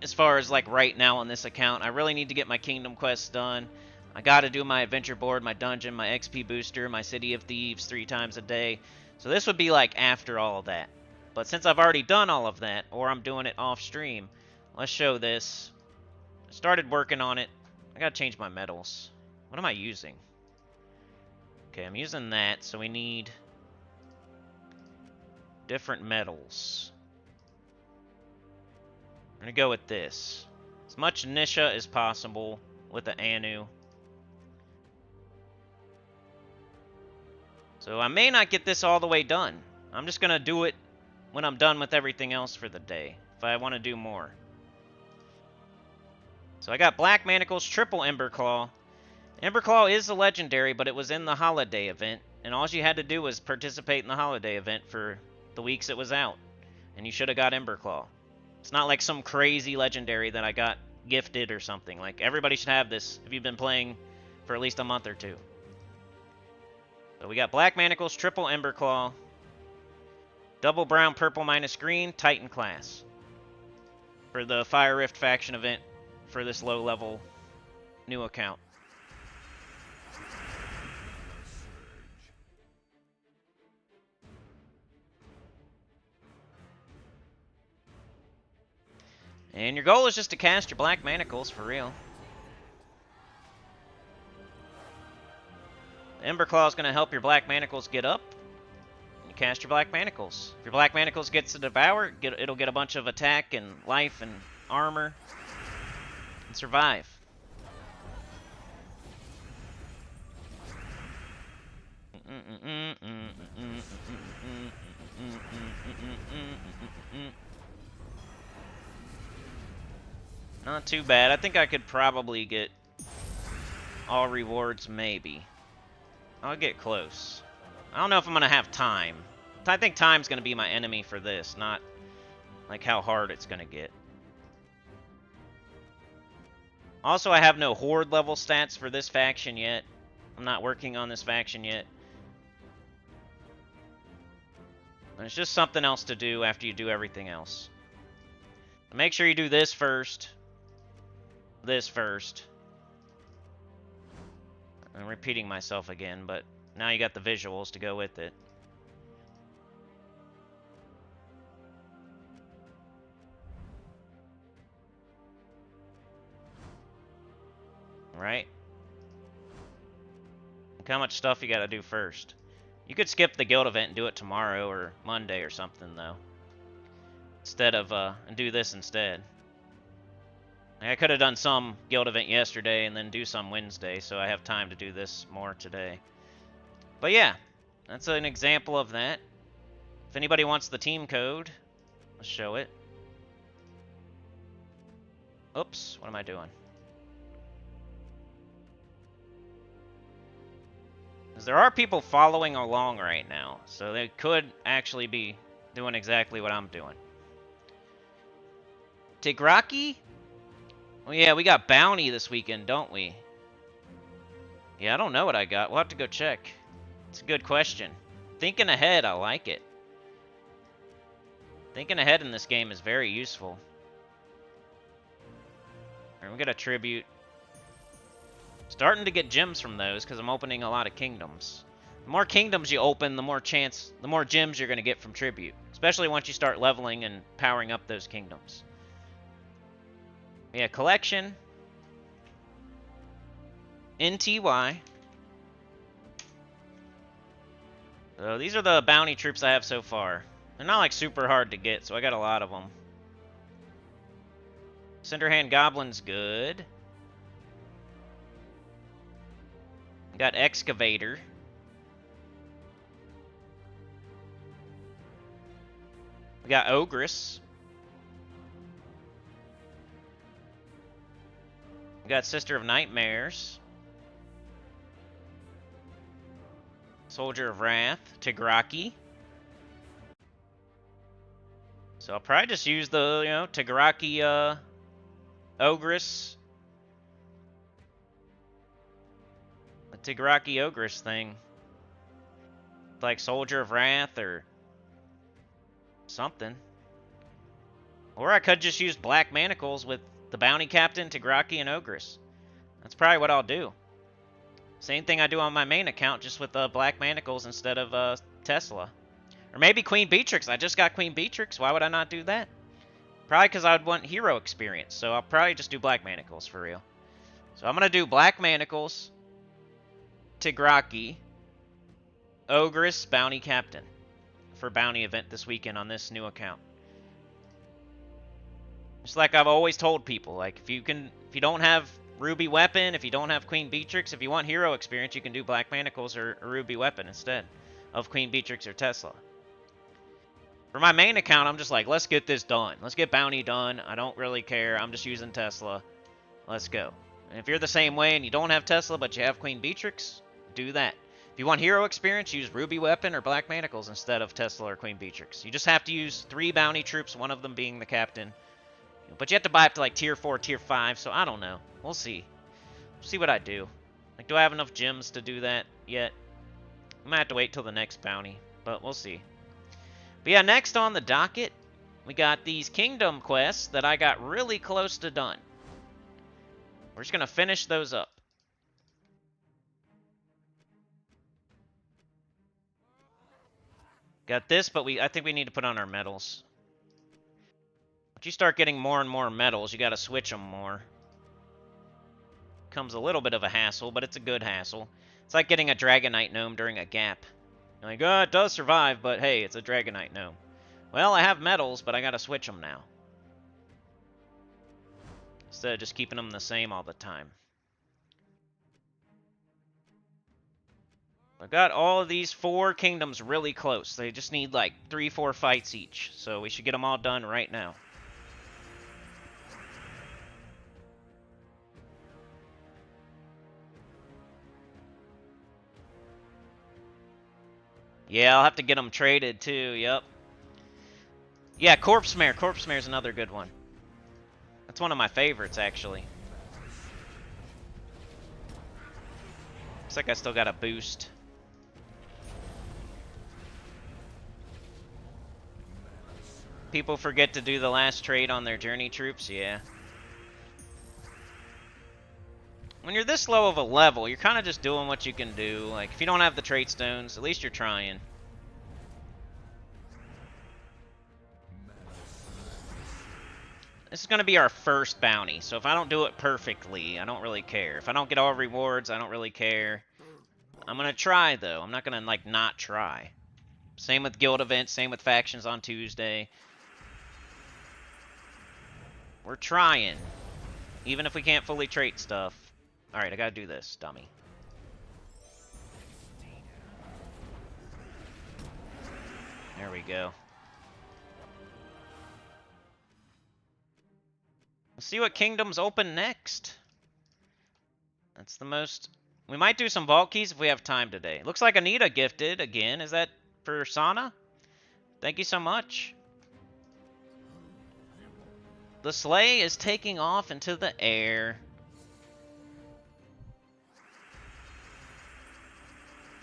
As far as, like, right now on this account. I really need to get my Kingdom Quests done. I gotta do my adventure board, my dungeon, my XP booster, my City of Thieves 3 times a day. So this would be, like, after all of that. But since I've already done all of that, or I'm doing it off-stream, let's show this. I started working on it. I gotta change my medals. What am I using? Okay, I'm using that, so we need different medals. I'm gonna go with this. As much Nisha as possible with the Anu. So I may not get this all the way done. I'm just gonna do it when I'm done with everything else for the day, if I want to do more. So I got Black Manacles, triple Ember Claw. Ember Claw is a legendary, but it was in the holiday event, and all you had to do was participate in the holiday event for the weeks it was out, and you should have got Ember Claw. It's not like some crazy legendary that I got gifted or something. Like, everybody should have this if you've been playing for at least a month or two. So we got Black Manacles, triple Ember Claw, double brown, purple minus green, Titan class. For the Fire Rift faction event for this low level new account. And your goal is just to cast your Black Manacles for real. The Ember Claw is going to help your Black Manacles get up. You cast your Black Manacles. If your Black Manacles gets to devour, it'll get a bunch of attack and life and armor and survive. Not too bad. I think I could probably get all rewards, maybe. I'll get close. I don't know if I'm going to have time. I think time's going to be my enemy for this, not like how hard it's going to get. Also, I have no Horde level stats for this faction yet. I'm not working on this faction yet. And it's just something else to do after you do everything else. Make sure you do this first. This first. I'm repeating myself again, but now you got the visuals to go with it. Right? Look how much stuff you gotta do first. You could skip the guild event and do it tomorrow or Monday or something, though. Instead of, and do this instead. I could have done some guild event yesterday and then do some Wednesday, so I have time to do this more today. But yeah, that's an example of that. If anybody wants the team code, let's show it. Oops, what am I doing? Because there are people following along right now, so they could actually be doing exactly what I'm doing. Tigraki? Well, yeah, we got bounty this weekend, don't we? Yeah, I don't know what I got. We'll have to go check. It's a good question. Thinking ahead, I like it. Thinking ahead in this game is very useful. Alright, we got a tribute. Starting to get gems from those because I'm opening a lot of kingdoms. The more kingdoms you open, the more gems you're going to get from tribute. Especially once you start leveling and powering up those kingdoms. Yeah, collection. NTY. So these are the bounty troops I have so far. They're not like super hard to get, so I got a lot of them. Cinderhand Goblin's good. Got Excavator. We got Ogress. We got Sister of Nightmares. Soldier of Wrath. Tigraki. So I'll probably just use the, Tigraki, Ogress. The Tigraki Ogress thing. Like Soldier of Wrath or something. Or I could just use Black Manacles with the Bounty Captain, Tigraki, and Ogress. That's probably what I'll do. Same thing I do on my main account, just with Black Manacles instead of Tesla. Or maybe Queen BEETRIX. I just got Queen BEETRIX. Why would I not do that? Probably because I would want hero experience. So I'll probably just do Black Manacles for real. So I'm going to do Black Manacles, Tigraki, Ogress, Bounty Captain for Bounty event this weekend on this new account. Just like I've always told people, like if you don't have Ruby Weapon, if you don't have Queen BEETRIX, if you want hero experience, you can do Black Manacles or Ruby Weapon instead of Queen BEETRIX or Tesla. For my main account, I'm just like, let's get this done. Let's get Bounty done. I don't really care. I'm just using Tesla. Let's go. And if you're the same way and you don't have Tesla, but you have Queen BEETRIX, do that. If you want hero experience, use Ruby Weapon or Black Manacles instead of Tesla or Queen BEETRIX. You just have to use 3 bounty troops, one of them being the captain. But you have to buy up to like tier 4, tier 5, so I don't know. We'll see. We'll see what I do. Like, do I have enough gems to do that yet? We might have to wait till the next bounty, but we'll see. But yeah, next on the docket, we got these kingdom quests that I got really close to done. We're just going to finish those up. Got this, but I think we need to put on our medals. Once you start getting more and more medals, you got to switch them more. Comes a little bit of a hassle, but it's a good hassle. It's like getting a Dragonite gnome during a gap. You're like, oh, it does survive, but hey, it's a Dragonite gnome. Well, I have medals, but I got to switch them now. Instead of just keeping them the same all the time. I've got all of these 4 kingdoms really close. They just need like 3-4 fights each. So we should get them all done right now. Yeah, I'll have to get them traded too, yep. Yeah, Corpse Mare. Corpse Mare is another good one. That's one of my favorites, actually. Looks like I still got a boost. People forget to do the last trade on their journey troops, yeah. When you're this low of a level, you're kind of just doing what you can do. Like, if you don't have the trait stones, at least you're trying. This is going to be our first bounty, so if I don't do it perfectly, I don't really care. If I don't get all rewards, I don't really care. I'm going to try, though. I'm not going to, like, not try. Same with guild events, same with factions on Tuesday. We're trying. Even if we can't fully trait stuff. Alright, I gotta do this, dummy. There we go. Let's see what kingdoms open next. That's the most... We might do some vault keys if we have time today. Looks like Anita gifted again. Is that for Sana? Thank you so much. The sleigh is taking off into the air.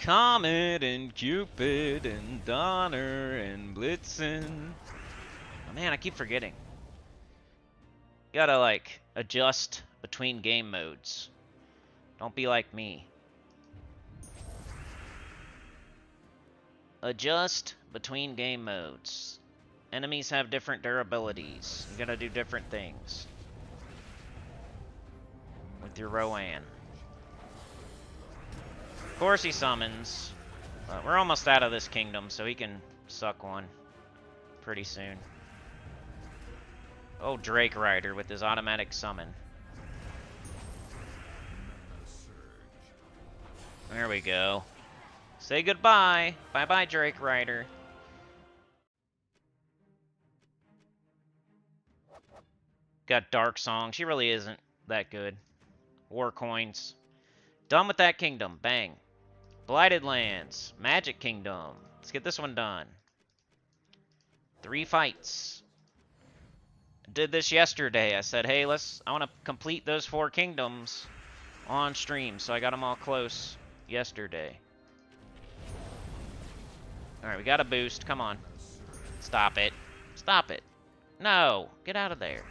Comet and Cupid and Donner and Blitzen. Oh man, I keep forgetting. Gotta, like, adjust between game modes. Don't be like me. Adjust between game modes. Enemies have different durabilities. You gotta do different things. With your Rowan. Of course he summons. But we're almost out of this kingdom, so he can suck one pretty soon. Oh, Drake Rider with his automatic summon. There we go. Say goodbye. Bye-bye, Drake Rider. Got Dark Song. She really isn't that good. War Coins. Done with that kingdom. Bang. Blighted Lands. Magic Kingdom. Let's get this one done. 3 fights. Did this yesterday. I said, hey, I want to complete those 4 kingdoms on stream. So I got them all close yesterday. Alright, we got a boost. Come on. Stop it. Stop it. No. Get out of there.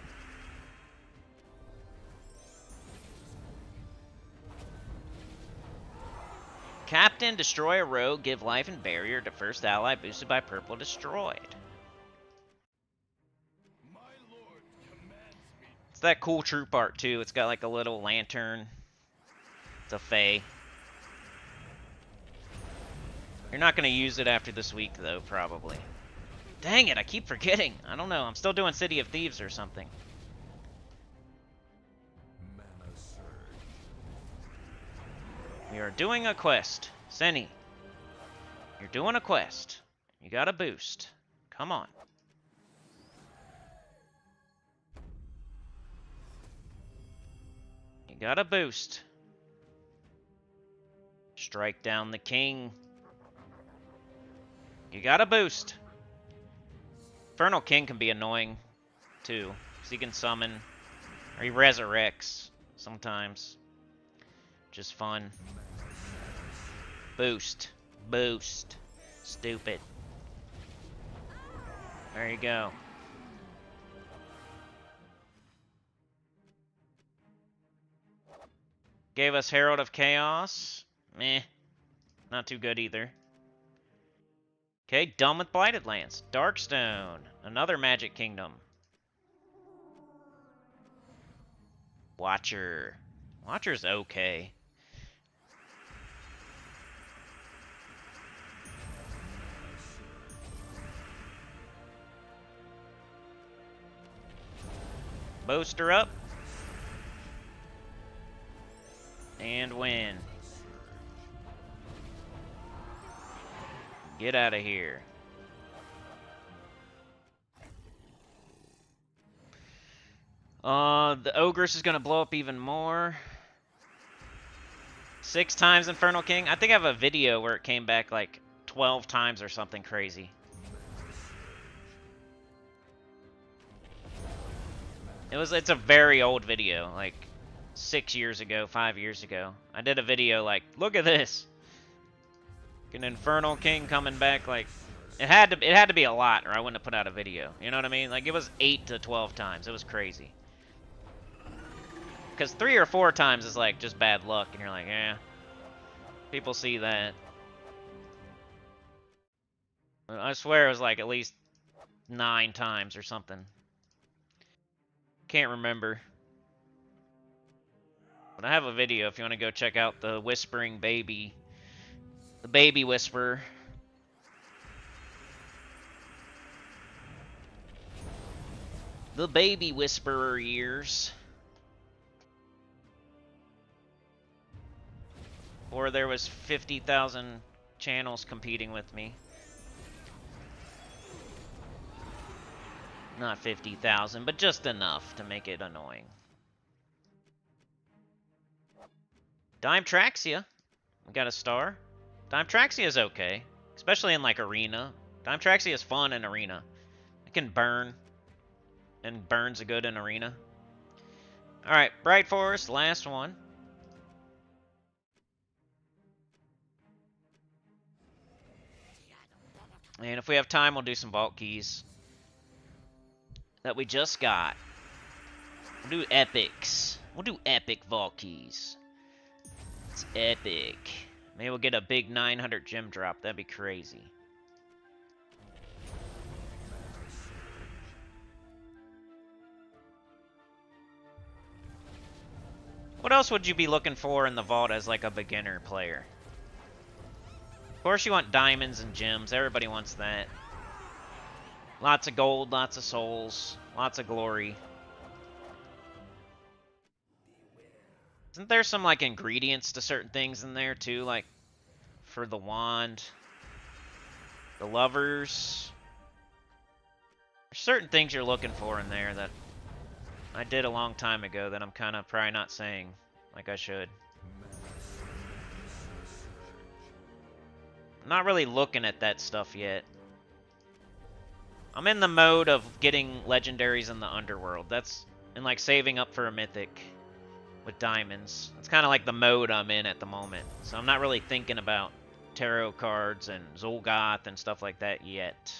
Captain, destroy a rogue, give life and barrier to first ally boosted by purple destroyed. It's that cool troop art too. It's got like a little lantern. It's a Fae. You're not going to use it after this week though, probably. Dang it, I keep forgetting. I don't know. I'm still doing City of Thieves or something. We are doing a quest. Senny. You're doing a quest. You got a boost. Come on. You got a boost. Strike down the king. You got a boost. Infernal King can be annoying, too. Because he can summon. Or he resurrects sometimes. Just fun. Boost. Boost. Stupid. There you go. Gave us Herald of Chaos. Meh. Not too good either. Okay, done with Blighted Lance. Darkstone. Another Magic Kingdom. Watcher. Watcher's okay. Booster up. And win. Get out of here. The Ogress is gonna blow up even more. 6 times Infernal King. I think I have a video where it came back like 12 times or something crazy. It's a very old video, like 6 years ago, 5 years ago. I did a video like, look at this. An Infernal King coming back, like it had to be a lot or I wouldn't have put out a video. You know what I mean? Like it was 8 to 12 times. It was crazy. Because 3 or 4 times is like just bad luck and you're like, yeah. People see that. I swear it was like at least 9 times or something. Can't remember. But I have a video if you want to go check out the Whispering Baby. The Baby Whisperer. The Baby Whisperer ears. Or there was 50,000 channels competing with me. Not 50,000, but just enough to make it annoying. Dimetraxia. We got a star. Dimetraxia is okay, especially in like arena. Dimetraxia is fun in arena. It can burn, and burns a good in arena. All right, Bright Forest, last one. And if we have time, we'll do some vault keys that we just got. We'll do epics. We'll do epic vault keys. It's epic. Maybe we'll get a big 900 gem drop. That'd be crazy. What else would you be looking for in the vault as like a beginner player? Of course you want diamonds and gems. Everybody wants that. Lots of gold, lots of souls, lots of glory. Isn't there some like ingredients to certain things in there too? Like for the wand, the lovers. There's certain things you're looking for in there that I did a long time ago that I'm kind of probably not saying like I should. I'm not really looking at that stuff yet. I'm in the mode of getting legendaries in the Underworld. That's and like saving up for a mythic with diamonds. That's kind of like the mode I'm in at the moment. So I'm not really thinking about tarot cards and Zolgoth and stuff like that yet.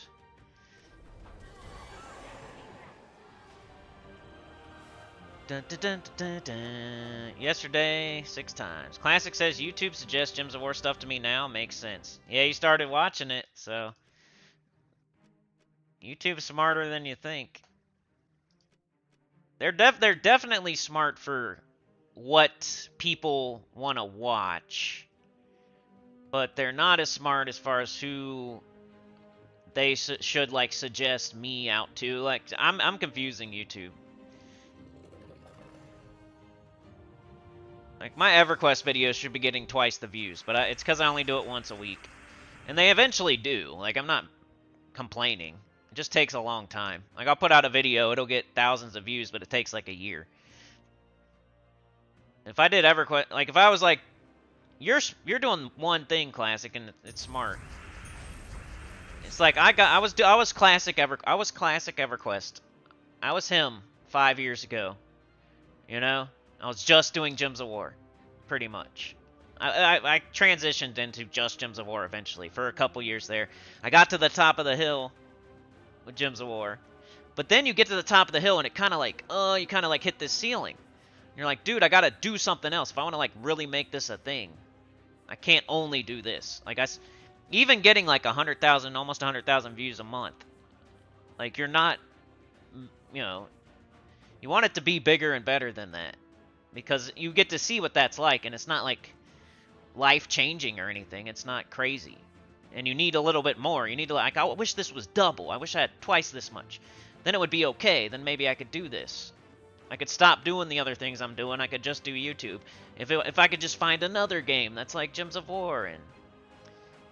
Dun, dun, dun, dun, dun. Yesterday, 6 times. Classic says YouTube suggests Gems of War stuff to me now. Makes sense. Yeah, you started watching it, so YouTube's smarter than you think. They're definitely smart for what people want to watch, but they're not as smart as far as who they should like suggest me out to. Like I'm confusing YouTube. Like, my EverQuest videos should be getting twice the views, but it's because I only do it once a week. And they eventually do. Like, I'm not complaining. It just takes a long time. Like, I'll put out a video, it'll get thousands of views, but it takes like a year. If I did EverQuest, like, if I was like, you're doing one thing, Classic, and it's smart. It's like, I was Classic EverQuest. I was him 5 years ago. You know? I was just doing Gems of War, pretty much. I transitioned into just Gems of War eventually for a couple years there. I got to the top of the hill with Gems of War. But then you get to the top of the hill and it kind of like, you kind of like hit this ceiling. You're like, dude, I got to do something else if I want to like really make this a thing. I can't only do this. Like even getting like 100,000, almost 100,000 views a month. Like you're not, you know, you want it to be bigger and better than that. Because you get to see what that's like, and it's not like life-changing or anything. It's not crazy. And you need a little bit more. You need to, like, I wish this was double. I wish I had twice this much. Then it would be okay. Then maybe I could do this. I could stop doing the other things I'm doing. I could just do YouTube. If I could just find another game that's like Gems of War and,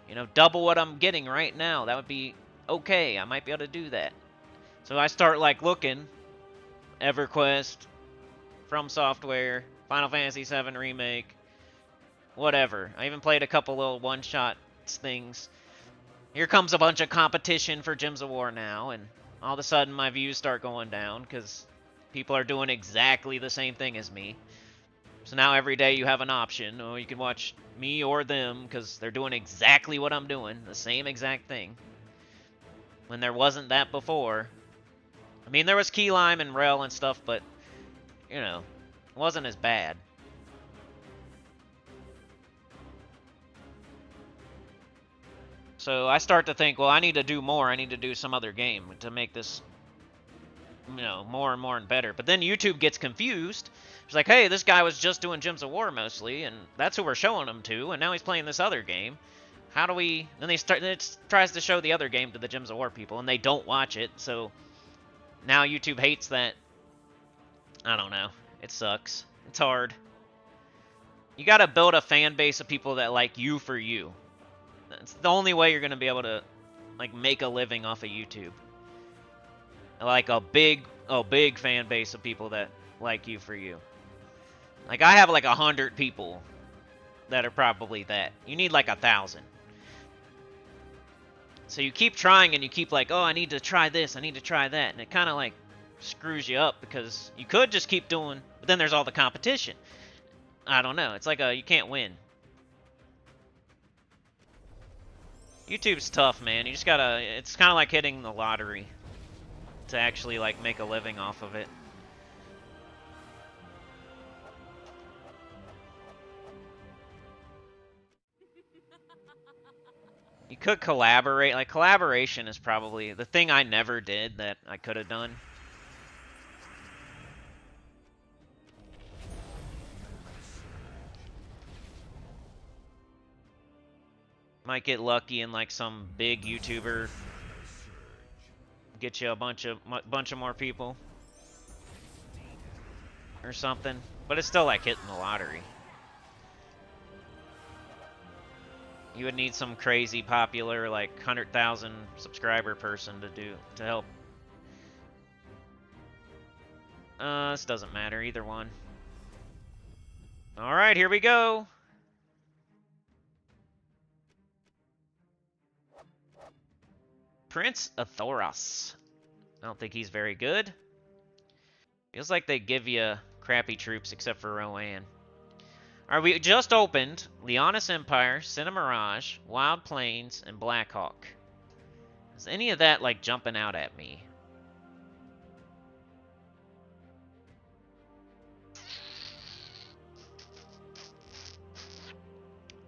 you know, double what I'm getting right now, that would be okay. I might be able to do that. So I start, like, looking. EverQuest, From Software, Final Fantasy VII Remake, whatever. I even played a couple little one-shot things. Here comes a bunch of competition for Gems of War now, and all of a sudden my views start going down because people are doing exactly the same thing as me. So now every day you have an option. Oh, you can watch me or them because they're doing exactly what I'm doing, the same exact thing. When there wasn't that before. I mean, there was Key Lime and Rel and stuff, but, you know, it wasn't as bad. So I start to think, well, I need to do more. I need to do some other game to make this, you know, more and more and better. But then YouTube gets confused. It's like, hey, this guy was just doing Gems of War mostly, and that's who we're showing him to, and now he's playing this other game. How do we... Then it tries to show the other game to the Gems of War people, and they don't watch it, so... Now YouTube hates that. I don't know. It sucks. It's hard. You gotta build a fan base of people that like you for you. That's the only way you're gonna be able to, like, make a living off of YouTube. Like a big fan base of people that like you for you. Like, I have like 100 people that are probably that. You need like 1,000. So you keep trying and you keep like, oh, I need to try this, I need to try that. And it kind of like screws you up because you could just keep doing, but then there's all the competition. I don't know. It's like you can't win. YouTube's tough, man. You just gotta, it's kind of like hitting the lottery to actually like make a living off of it. You could collaborate. Like, collaboration is probably the thing I never did that I could have done. Might get lucky and like some big YouTuber get you a bunch of more people or something. But it's still like hitting the lottery. You would need some crazy popular, like, 100,000 subscriber person to help. This doesn't matter, either one. Alright, here we go. Prince Athoras. I don't think he's very good. Feels like they give you crappy troops except for Rowan. Alright, we just opened Leonis Empire, Cinemirage, Wild Plains, and Blackhawk. Is any of that, like, jumping out at me?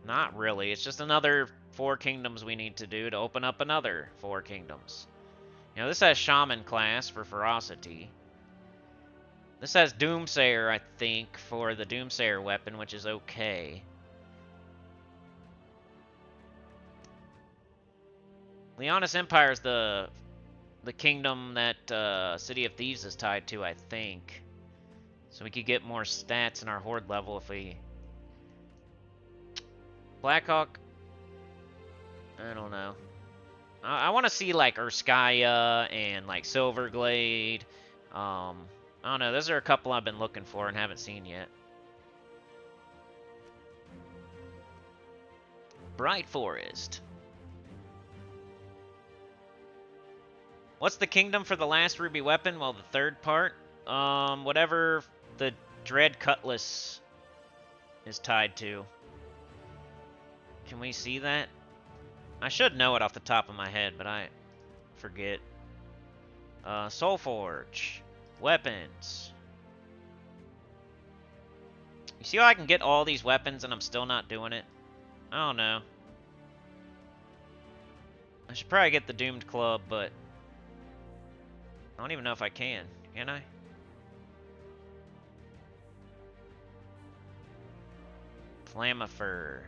Not really. It's just another 4 kingdoms we need to do to open up another 4 kingdoms. You know, this has Shaman class for ferocity. This has Doomsayer, I think, for the Doomsayer weapon, which is okay. Leonis Empire is the kingdom that City of Thieves is tied to, I think. So we could get more stats in our Horde level if we... Blackhawk? I don't know. I want to see, like, Urskaya and, like, Silverglade. I don't know. Those are a couple I've been looking for and haven't seen yet. Bright Forest. What's the kingdom for the last ruby weapon? Well, the third part. Whatever the Dread Cutlass is tied to. Can we see that? I should know it off the top of my head, but I forget. Soul Forge. Weapons. You see how I can get all these weapons and I'm still not doing it? I don't know. I should probably get the Doomed Club, but I don't even know if I can. Can I? Flamifer.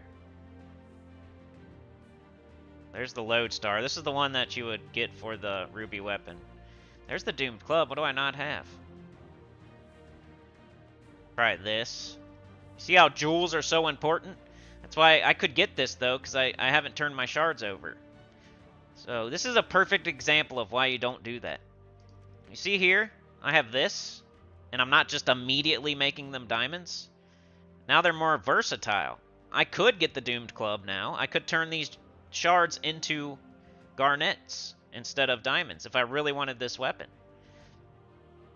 There's the Lodestar. This is the one that you would get for the ruby weapon. There's the Doomed Club. What do I not have? Try this. See how jewels are so important? That's why I could get this, though, because I haven't turned my shards over. So this is a perfect example of why you don't do that. You see here? I have this, and I'm not just immediately making them diamonds. Now they're more versatile. I could get the Doomed Club now. I could turn these shards into garnets instead of diamonds if I really wanted this weapon.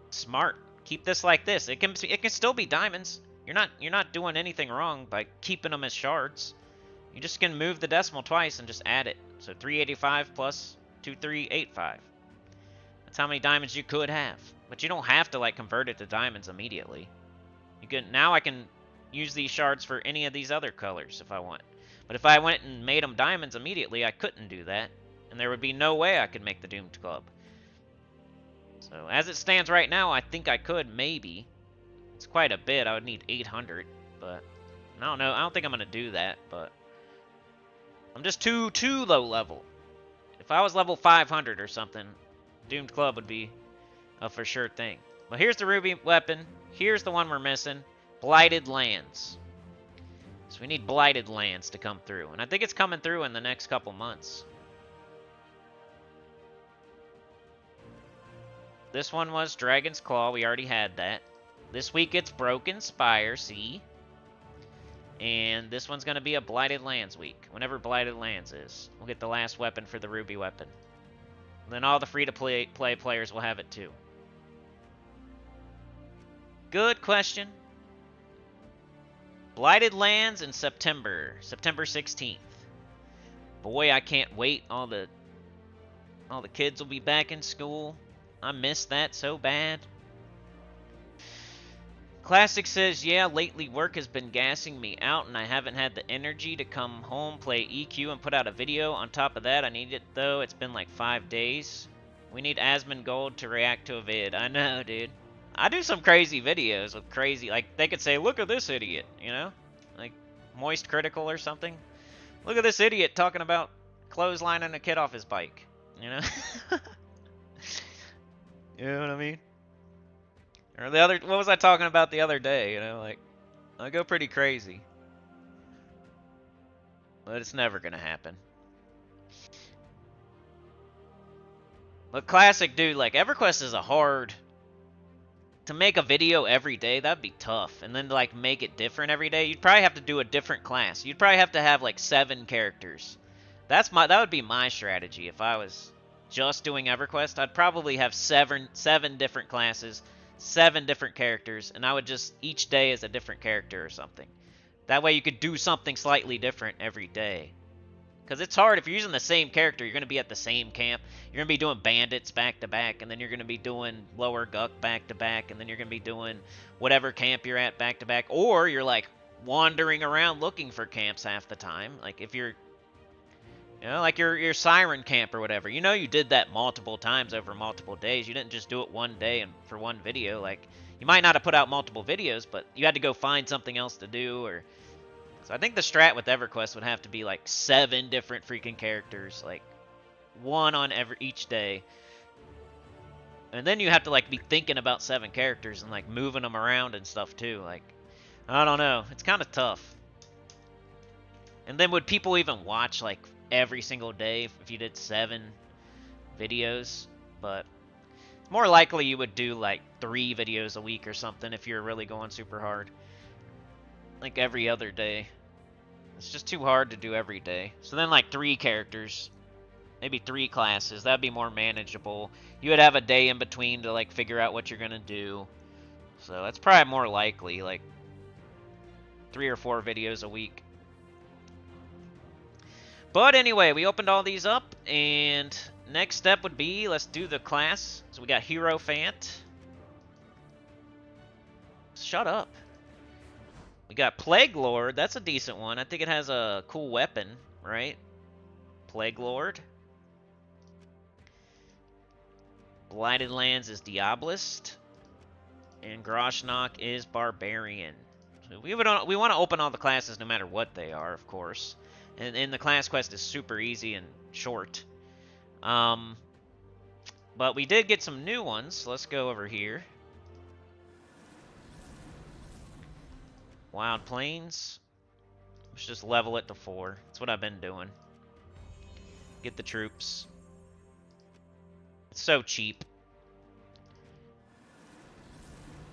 Smart. Keep this like this. It can still be diamonds. You're not doing anything wrong by keeping them as shards. You just can move the decimal twice and just add it. So 385 plus 2385. That's how many diamonds you could have. But you don't have to like convert it to diamonds immediately. You can now I can use these shards for any of these other colors if I want. But if I went and made them diamonds immediately, I couldn't do that. And there would be no way I could make the Doomed Club. So as it stands right now, I think I could, maybe. It's quite a bit. I would need 800, but I don't know. I don't think I'm going to do that, but I'm just too low level. If I was level 500 or something, Doomed Club would be a for sure thing. But here's the ruby weapon. Here's the one we're missing. Blighted Lands. So we need Blighted Lands to come through. And I think it's coming through in the next couple months. This one was Dragon's Claw. We already had that. This week it's Broken Spire, see? And this one's going to be a Blighted Lands week. Whenever Blighted Lands is. We'll get the last weapon for the ruby weapon. Then all the free-to-play players will have it too. Good question. Blighted Lands in September. September 16th. Boy, I can't wait. All the kids will be back in school. I missed that so bad. Classic says, yeah, lately work has been gassing me out and I haven't had the energy to come home, play EQ, and put out a video. On top of that, I need it, though. It's been like 5 days. We need Asmongold to react to a vid. I know, dude. I do some crazy videos with crazy, like, they could say, look at this idiot, you know? Like, Moist Critical or something. Look at this idiot talking about clotheslining a kid off his bike, you know? You know what I mean? Or the other, what was I talking about the other day, you know, like, I go pretty crazy. But it's never gonna happen. But Classic, dude, like, EverQuest is a hard, to make a video every day, that'd be tough. And then, like, make it different every day, you'd probably have to do a different class. You'd probably have to have, like, 7 characters. That would be my strategy if I was just doing EverQuest. I'd probably have seven different classes, 7 different characters, and I would just, each day is a different character or something. That way you could do something slightly different every day. Because it's hard, if you're using the same character, you're going to be at the same camp. You're going to be doing bandits back to back, and then you're going to be doing lower guck back to back, and then you're going to be doing whatever camp you're at back to back. Or you're like wandering around looking for camps half the time. Like if you're, you know, like your Siren camp or whatever. You know you did that multiple times over multiple days. You didn't just do it one day and for one video. Like, you might not have put out multiple videos, but you had to go find something else to do. Or so I think the strat with EverQuest would have to be like 7 different freaking characters, like 1 on each day. And then you have to like be thinking about 7 characters and like moving them around and stuff too. Like, I don't know. It's kind of tough. And then would people even watch like every single day if you did 7 videos? But more likely you would do like 3 videos a week or something if you're really going super hard. Like every other day. It's just too hard to do every day. So then like 3 characters. Maybe 3 classes. That'd be more manageable. You would have a day in between to like figure out what you're gonna do. So that's probably more likely. Like 3 or 4 videos a week. But anyway, we opened all these up, and next step would be, let's do the class. So we got Hierophant. Shut up. We got Plague Lord. That's a decent one. I think it has a cool weapon, right? Plague Lord. Blighted Lands is Diabolist. And Groshnock is Barbarian. So we want to open all the classes no matter what they are, of course. And the class quest is super easy and short. But we did get some new ones. So let's go over here. Wild Plains. Let's just level it to 4. That's what I've been doing. Get the troops. It's so cheap.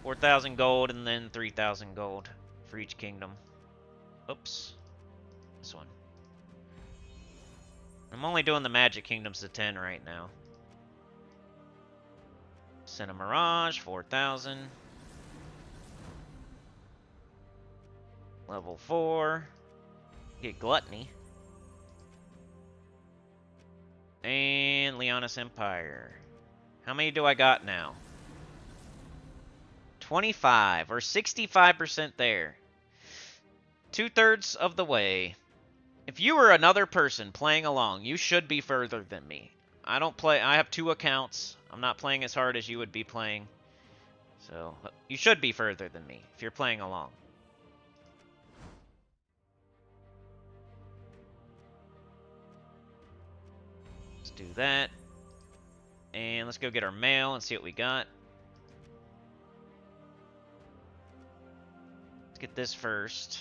4,000 gold and then 3,000 gold for each kingdom. Oops. This one. I'm only doing the Magic Kingdoms to 10 right now. Cinema Mirage, 4,000. Level 4. Get Gluttony. And Leonis Empire. How many do I got now? 25, or 65% there. 2/3 of the way. If you were another person playing along, you should be further than me. I don't play, I have 2 accounts. I'm not playing as hard as you would be playing. So, you should be further than me if you're playing along. Let's do that. And let's go get our mail and see what we got. Let's get this first.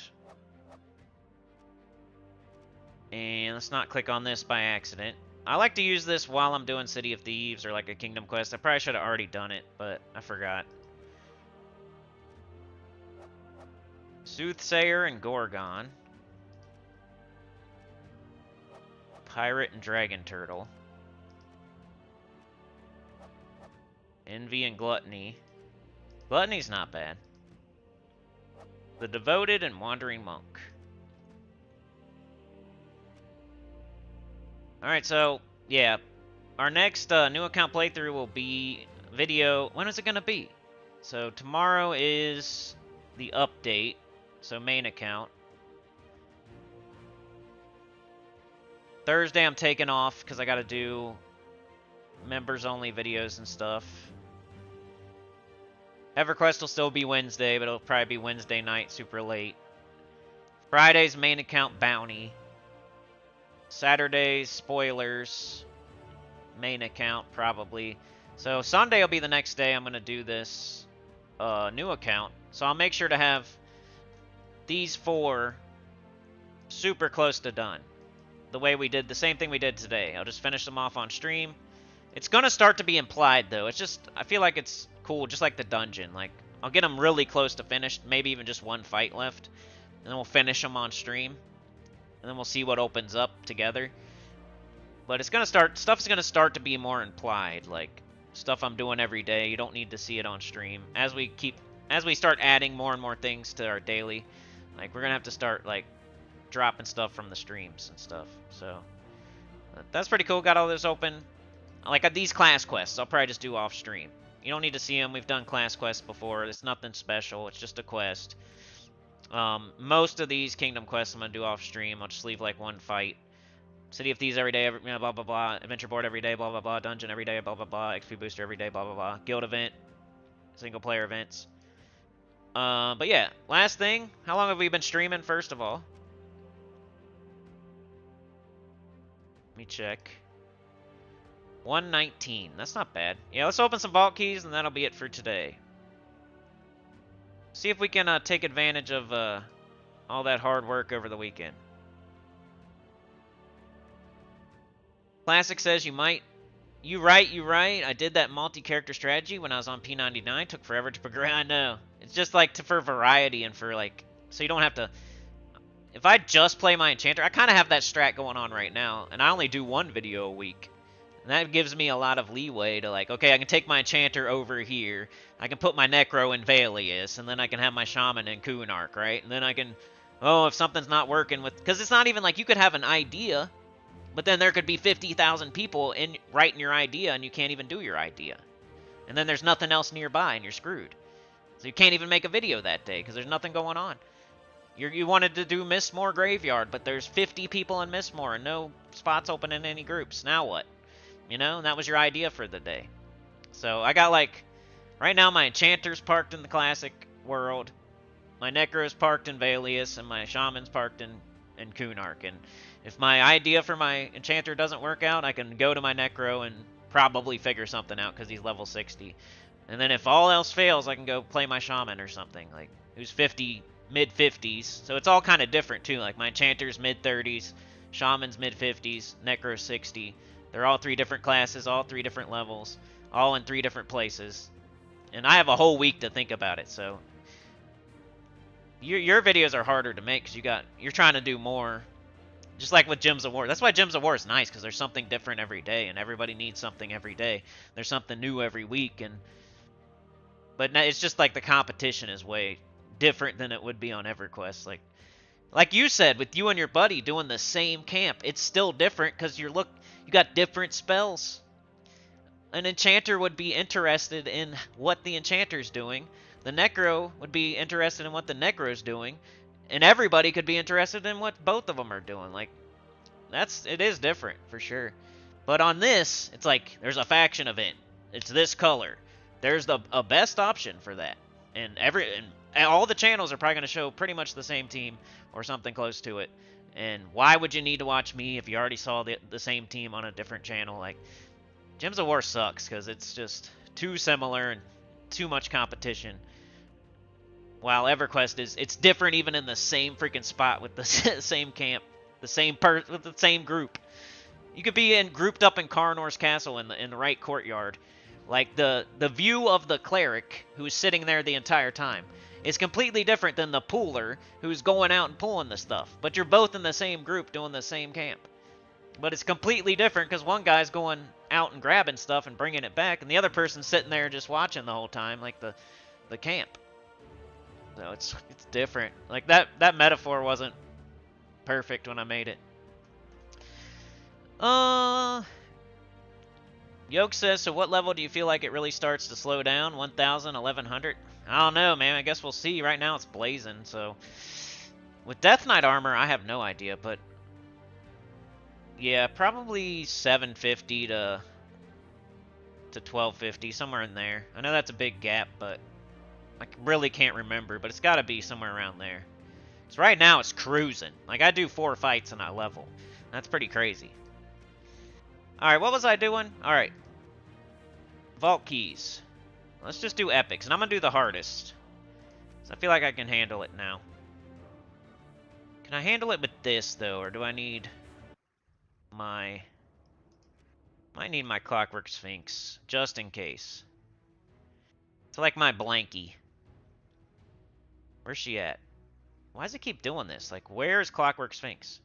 And let's not click on this by accident. I like to use this while I'm doing City of Thieves or like a Kingdom Quest. I probably should have already done it, but I forgot. Soothsayer and Gorgon. Pirate and Dragon Turtle. Envy and Gluttony. Gluttony's not bad. The Devoted and Wandering Monk. Alright, so, yeah. Our next new account playthrough will be video. When is it going to be? So, tomorrow is the update. So, main account. Thursday, I'm taking off because I got to do members-only videos and stuff. EverQuest will still be Wednesday, but it'll probably be Wednesday night, super late. Friday's main account bounty. Saturday's spoilers. Main account, probably. So Sunday will be the next day I'm going to do this new account. So I'll make sure to have these 4 super close to done. The way we did, the same thing we did today. I'll just finish them off on stream. It's going to start to be implied, though. It's just, I feel like it's cool, just like the dungeon. Like, I'll get them really close to finished, maybe even just 1 fight left. And then we'll finish them on stream. And then we'll see what opens up together. But it's going to start, stuff's going to start to be more implied. Like, stuff I'm doing every day. You don't need to see it on stream. As we start adding more and more things to our daily, like, we're going to have to start, like, dropping stuff from the streams and stuff. So, that's pretty cool. Got all this open. Like, these class quests, I'll probably just do off stream. You don't need to see them. We've done class quests before. It's nothing special. It's just a quest. Most of these Kingdom quests I'm going to do off stream. I'll just leave, like, 1 fight. City of Thieves every day, blah, blah, blah. Adventure board every day, blah, blah, blah. Dungeon every day, blah, blah, blah. XP booster every day, blah, blah, blah. Guild event. Single player events. But yeah, last thing. How long have we been streaming, first of all? Let me check. 119. That's not bad. Yeah, let's open some vault keys, and that'll be it for today. See if we can take advantage of all that hard work over the weekend. Classic says you might. You right. I did that multi-character strategy when I was on P99. Took forever to progress. I know. It's just like for variety and for like, so you don't have to. If I just play my enchanter, I kind of have that strat going on right now, and I only do 1 video a week. And that gives me a lot of leeway to like, okay, I can take my enchanter over here. I can put my Necro in Valius, and then I can have my Shaman in Kunark, right? And then I can, oh, if something's not working with, because it's not even like you could have an idea, But then there could be 50,000 people writing your idea, and you can't even do your idea. And then there's nothing else nearby, and you're screwed. So you can't even make a video that day because there's nothing going on. You wanted to do Mistmore Graveyard, but there's 50 people in Mistmore and no spots open in any groups. Now what? You know, and that was your idea for the day. So I got like, right now my Enchanter's parked in the Classic World, my Necro's parked in Valius, and my Shaman's parked in Kunark. And if my idea for my Enchanter doesn't work out, I can go to my Necro and probably figure something out because he's level 60. And then if all else fails, I can go play my Shaman or something, like, who's 50, mid-50s. So it's all kind of different, too. Like, my Enchanter's mid-30s, Shaman's mid-50s, Necro's 60. They're all 3 different classes, all 3 different levels, all in 3 different places. And I have a whole week to think about it, so... Your videos are harder to make because you're trying to do more. Just like with Gems of War. That's why Gems of War is nice, because there's something different every day, and everybody needs something every day. There's something new every week, but it's just like the competition is way different than it would be on EverQuest. Like you said, with you and your buddy doing the same camp, it's still different because you got different spells. An Enchanter would be interested in what the Enchanter's doing. The Necro would be interested in what the Necro's doing. And everybody could be interested in what both of them are doing. Like, it is different, for sure. But on this, it's like, there's a faction event. It's this color. There's a best option for that. And all the channels are probably going to show pretty much the same team or something close to it. And why would you need to watch me if you already saw the same team on a different channel? Like, Gems of War sucks because it's just too similar and too much competition. While EverQuest it's different even in the same freaking spot with the same camp, with the same group. You could be grouped up in Karnor's castle in the right courtyard. Like the view of the cleric who's sitting there the entire time is completely different than the pooler who's going out and pulling the stuff. But you're both in the same group doing the same camp. But it's completely different because one guy's going out and grabbing stuff and bringing it back, and the other person's sitting there just watching the whole time, like the camp. So it's different. Like that metaphor wasn't perfect when I made it. Yoke says, so what level do you feel like it really starts to slow down? 1,000, 1,100? I don't know, man. I guess we'll see. Right now it's blazing, so... With Death Knight armor, I have no idea, but... Yeah, probably 750 to 1250, somewhere in there. I know that's a big gap, but I really can't remember, but it's got to be somewhere around there. So right now it's cruising. Like, I do 4 fights and I level. That's pretty crazy. Alright, what was I doing? Alright. Vault keys. Let's just do epics, and I'm going to do the hardest. So I feel like I can handle it now. Can I handle it with this, though, or do I need... might need my Clockwork Sphinx, just in case. It's like my blankie. Where's she at? Why does it keep doing this? Like, where's Clockwork Sphinx?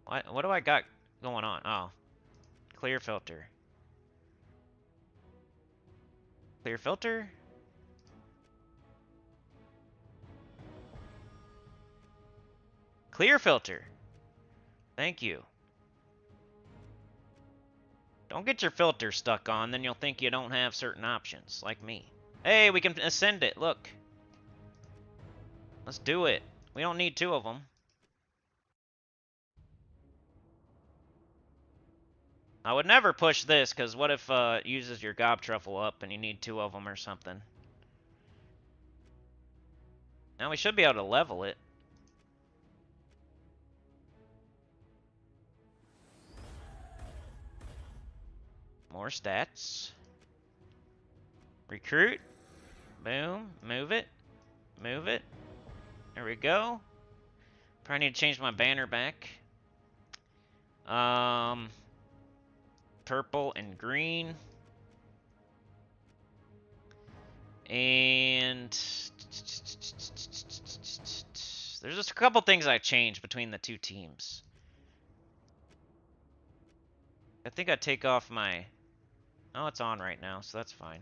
What do I got going on? Oh. Clear filter. Clear filter? Clear filter. Thank you. Don't get your filter stuck on, then you'll think you don't have certain options, like me. Hey, we can ascend it, look. Let's do it. We don't need 2 of them. I would never push this, because what if it uses your gob truffle up and you need 2 of them or something? Now we should be able to level it. More stats. Recruit. Boom. Move it. Move it. There we go. Probably need to change my banner back. Purple and green. And there's just a couple things I changed between the 2 teams. I think I take off my... Oh, it's on right now, so that's fine.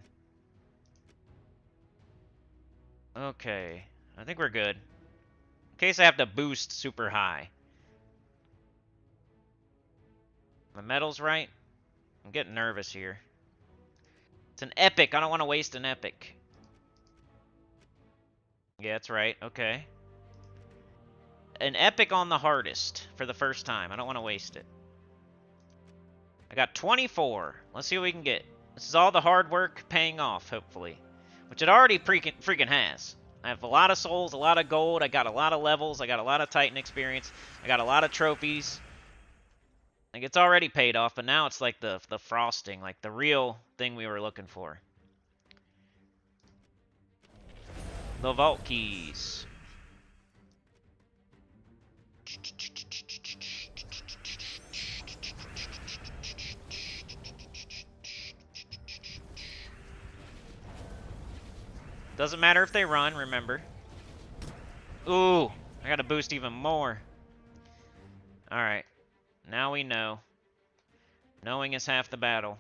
Okay. I think we're good. In case I have to boost super high. My metal's right. I'm getting nervous here. It's an epic. I don't want to waste an epic. Yeah, that's right. Okay. An epic on the hardest for the first time. I don't want to waste it. I got 24. Let's see what we can get. This is all the hard work paying off, hopefully. Which it already freaking has. I have a lot of souls, a lot of gold. I got a lot of levels. I got a lot of Titan experience. I got a lot of trophies. Like, it's already paid off, but now it's like the frosting, like the real thing we were looking for. The vault keys. Doesn't matter if they run, remember. Ooh, I gotta boost even more. Alright, now we know. Knowing is half the battle.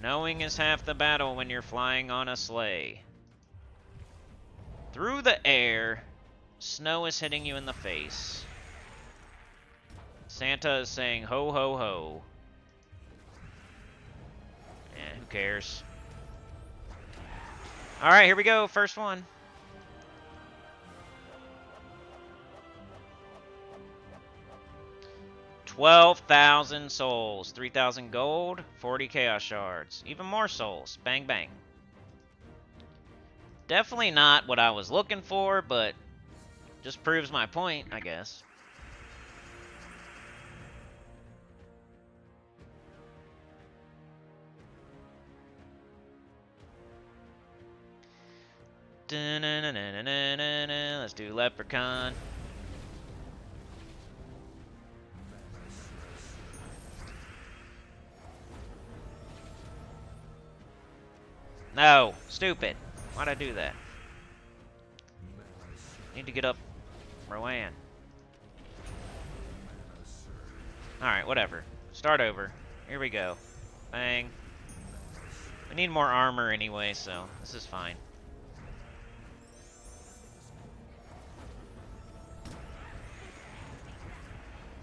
Knowing is half the battle when you're flying on a sleigh. Through the air, snow is hitting you in the face. Santa is saying ho ho ho. Yeah, who cares? Alright, here we go. First one. $12,000 souls, 3,000 gold, 40 chaos shards, even more souls. Bang bang. Definitely not what I was looking for, but just proves my point, I guess. Let's do Leprechaun. No, stupid. Why'd I do that? Need to get up Rowan. Alright, whatever. Start over. Here we go. Bang. We need more armor anyway, so this is fine.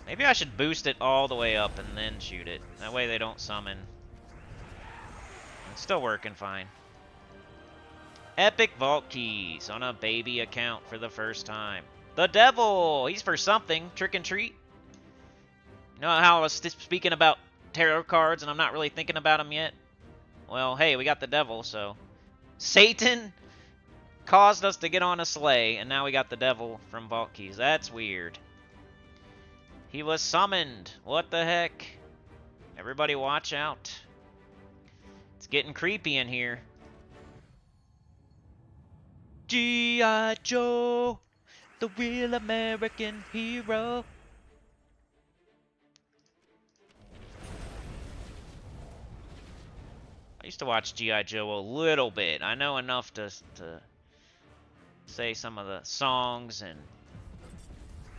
Maybe I should boost it all the way up and then shoot it. That way they don't summon. It's still working fine. Epic vault keys on a baby account for the first time. The devil! He's for something. Trick and treat. You know how I was speaking about tarot cards and I'm not really thinking about them yet? Well, hey, we got the devil, so... Satan caused us to get on a sleigh, and now we got the devil from vault keys. That's weird. He was summoned. What the heck? Everybody watch out. It's getting creepy in here. G.I. Joe, the real American hero. I used to watch G.I. Joe a little bit. I know enough to say some of the songs, and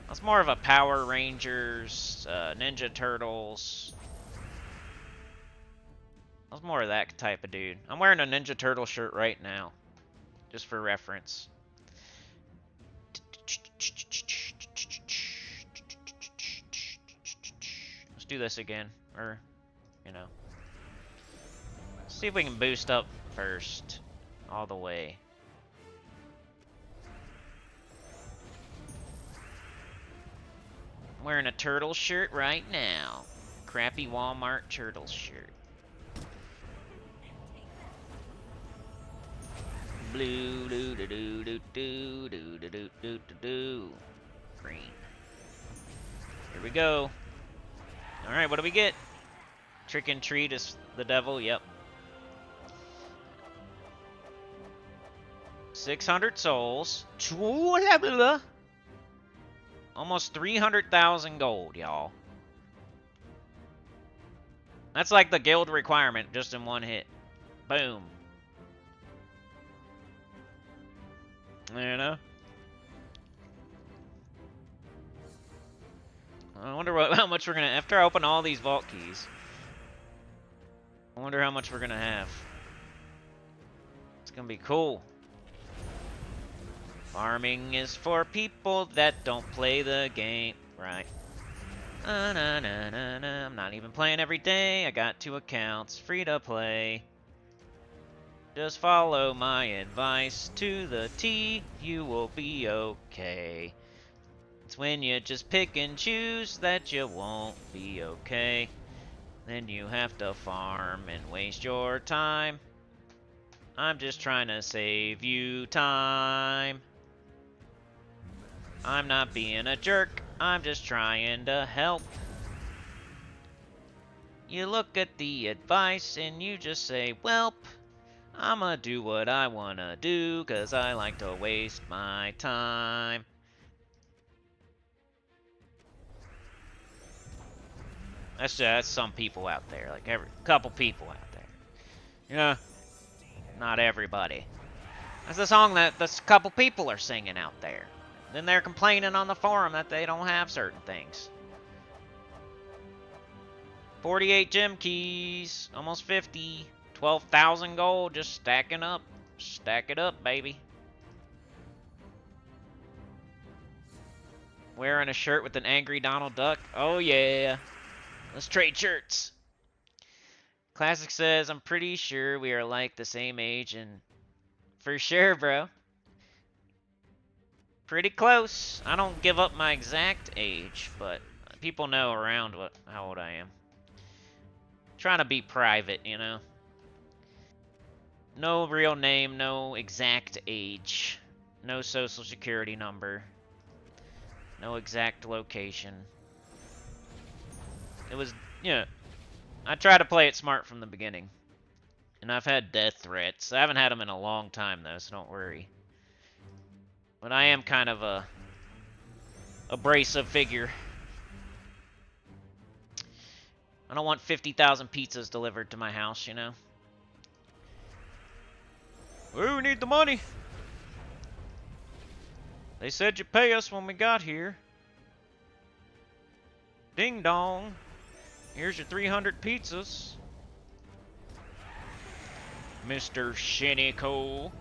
I was more of a Power Rangers, Ninja Turtles. I was more of that type of dude. I'm wearing a Ninja Turtle shirt right now, just for reference. Let's do this again, or, you know. Let's see if we can boost up first, all the way. I'm wearing a turtle shirt right now. Crappy Walmart turtle shirt. Blue doo doo doo doo doo doo doo doo doo doo. Green. Here we go. Alright, what do we get? Trick and treat is the devil, yep. 600 souls. Almost 300,000 gold, y'all. That's like the guild requirement, just in one hit. Boom. You know? I wonder how much we're gonna... After I open all these vault keys, I wonder how much we're gonna have. It's gonna be cool. Farming is for people that don't play the game right. Na na na na. I'm not even playing every day. I got 2 accounts, free to play. Just follow my advice to the T. You will be okay. It's when you just pick and choose that you won't be okay. Then you have to farm and waste your time. I'm just trying to save you time. I'm not being a jerk, I'm just trying to help. You look at the advice and you just say, welp, I'ma do what I wanna do, 'cause I like to waste my time. That's some people out there, like every couple people out there. Yeah, not everybody. That's the song that this couple people are singing out there. Then they're complaining on the forum that they don't have certain things. 48 gem keys, almost 50, 12,000 gold, just stacking up. Stack it up, baby. Wearing a shirt with an angry Donald Duck. Oh yeah. Let's trade shirts. Classic says, I'm pretty sure we are like the same age, and for sure, bro. Pretty close. I don't give up my exact age, but people know around how old I am. Trying to be private, you know. No real name, no exact age, no social security number, no exact location. It was, yeah. I try to play it smart from the beginning. And I've had death threats. I haven't had them in a long time, though, so don't worry. But I am kind of a abrasive figure. I don't want 50,000 pizzas delivered to my house, you know? We need the money. They said you'd pay us when we got here. Ding dong. Here's your 300 pizzas. Mr. Shinico.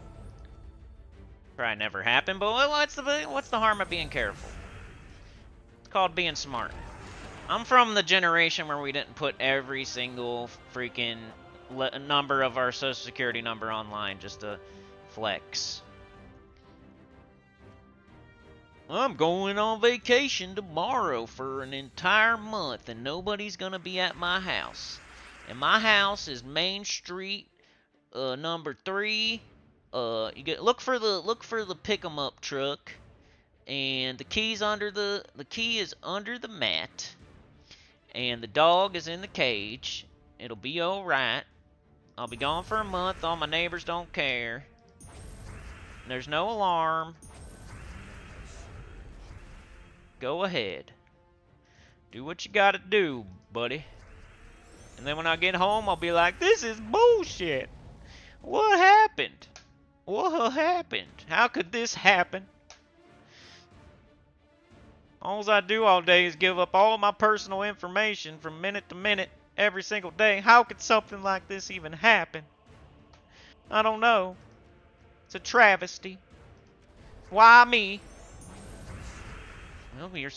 Probably never happened, but what's the harm of being careful? It's called being smart. I'm from the generation where we didn't put every single freaking number of our social security number online just to flex. I'm going on vacation tomorrow for an entire month, and nobody's gonna be at my house. And my house is Main Street, number 3. Look for the pick 'em up truck, and the key is under the mat, and the dog is in the cage. It'll be all right. I'll be gone for a month. All my neighbors don't care. There's no alarm. Go ahead. Do what you gotta do, buddy. And then when I get home, I'll be like, this is bullshit. What happened? What happened? How could this happen? All I do all day is give up all my personal information from minute to minute every single day. How could something like this even happen? I don't know. It's a travesty. Why me? Well, you're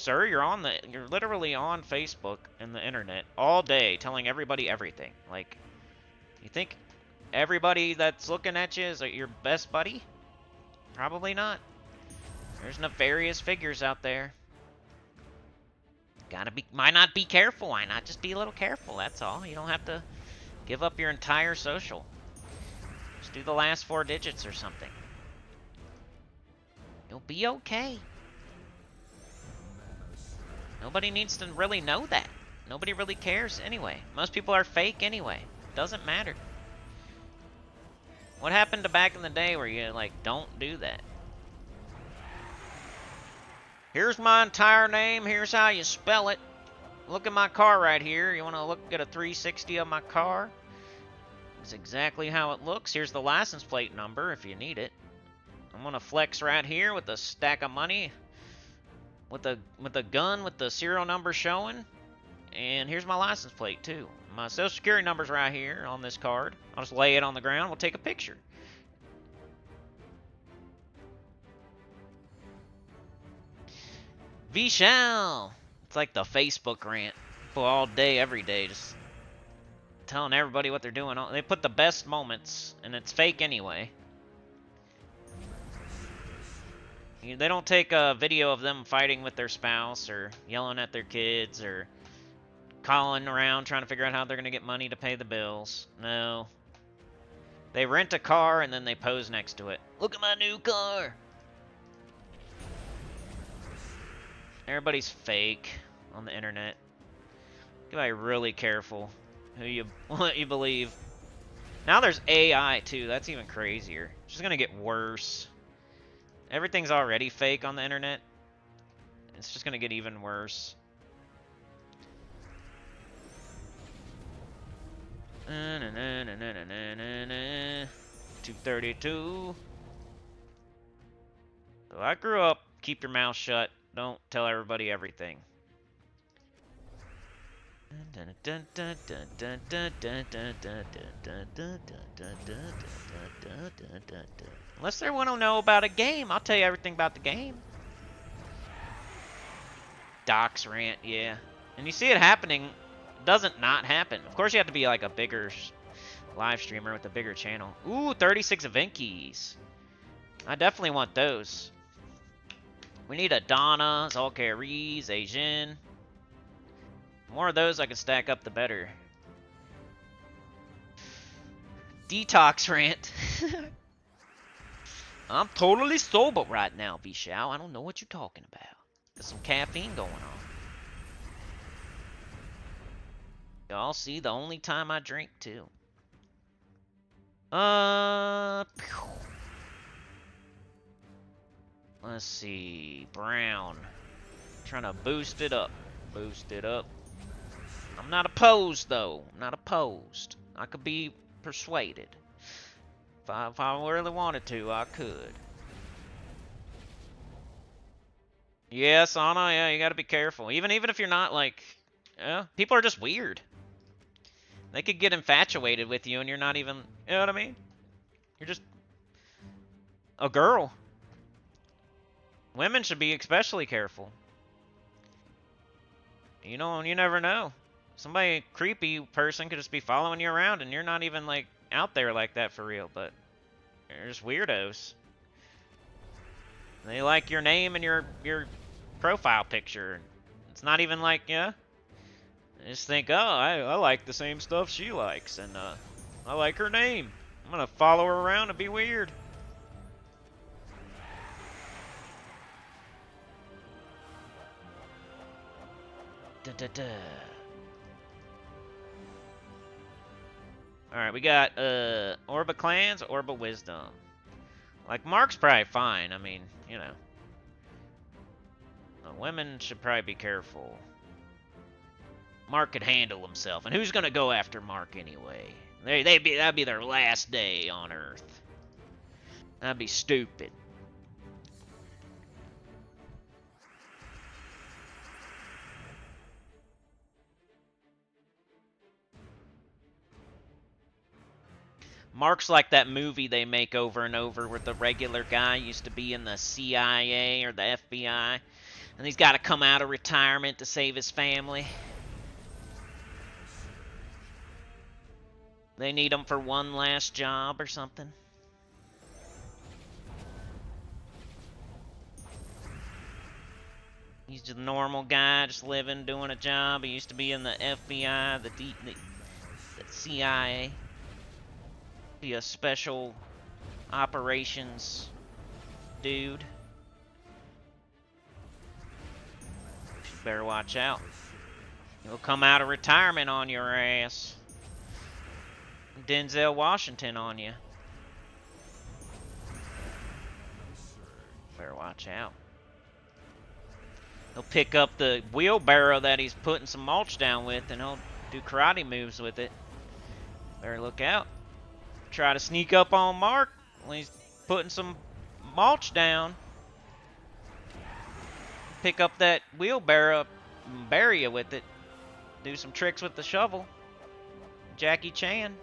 literally on Facebook and the internet all day telling everybody everything. Like, you think everybody that's looking at you is your best buddy? Probably not. There's nefarious figures out there. Why not be careful? Why not just be a little careful? That's all. You don't have to give up your entire social. Just do the last 4 digits or something. You'll be okay. Nobody needs to really know that. Nobody really cares anyway. Most people are fake anyway. Doesn't matter. What happened to back in the day where you, like, don't do that? Here's my entire name. Here's how you spell it. Look at my car right here. You want to look at a 360 of my car? It's exactly how it looks. Here's the license plate number if you need it. I'm going to flex right here with a stack of money. With a gun with the serial number showing. And here's my license plate too. My social security number's right here on this card. I'll just lay it on the ground. We'll take a picture. Vishal! It's like the Facebook rant. People all day, every day, just telling everybody what they're doing. They put the best moments, and it's fake anyway. They don't take a video of them fighting with their spouse, or yelling at their kids, or calling around trying to figure out how they're going to get money to pay the bills. No. They rent a car, and then they pose next to it. Look at my new car! Everybody's fake on the internet. You gotta be really careful what you believe. Now there's AI too. That's even crazier. It's just gonna get worse. Everything's already fake on the internet. It's just gonna get even worse. 232. So I grew up. Keep your mouth shut. Don't tell everybody everything. Unless they want to know about a game, I'll tell you everything about the game. Doc's rant, yeah. And you see it happening. It doesn't not happen. Of course, you have to be like a bigger live streamer with a bigger channel. Ooh, 36 event keys. I definitely want those. We need a Donna, Zalcaris, Asian. The more of those I can stack up, the better. Detox rant. I'm totally sober right now, Bishao. I don't know what you're talking about. There's some caffeine going on. Y'all see, the only time I drink, too. Let's see. Brown. Trying to boost it up. Boost it up. I'm not opposed, though. I'm not opposed. I could be persuaded. If I really wanted to, I could. Yes, Anna, yeah, you gotta be careful. Even if you're not, like... Yeah, people are just weird. They could get infatuated with you and you're not even... You know what I mean? You're just... a girl. Women should be especially careful. You know, you never know. Somebody, creepy person could just be following you around and you're not even, like, out there like that for real, but they're just weirdos. They like your name and your profile picture. It's not even like, yeah. They just think, oh, I like the same stuff she likes, and I like her name. I'm gonna follow her around and be weird. Alright, we got Orb of Clans, Orb of Wisdom. Like, Mark's probably fine. I mean, you know. Women should probably be careful. Mark could handle himself. And who's gonna go after Mark anyway? That'd be their last day on Earth. That'd be stupid. Mark's like that movie they make over and over where the regular guy used to be in the CIA or the FBI, and he's got to come out of retirement to save his family. They need him for one last job or something. He's just a normal guy, just living, doing a job. He used to be in the FBI, the CIA. Be a special operations dude. You better watch out. He'll come out of retirement on your ass. Denzel Washington on you. Better watch out. He'll pick up the wheelbarrow that he's putting some mulch down with, and he'll do karate moves with it. Better look out. Try to sneak up on Mark when he's putting some mulch down. Pick up that wheelbarrow and bury you with it. Do some tricks with the shovel. Jackie Chan.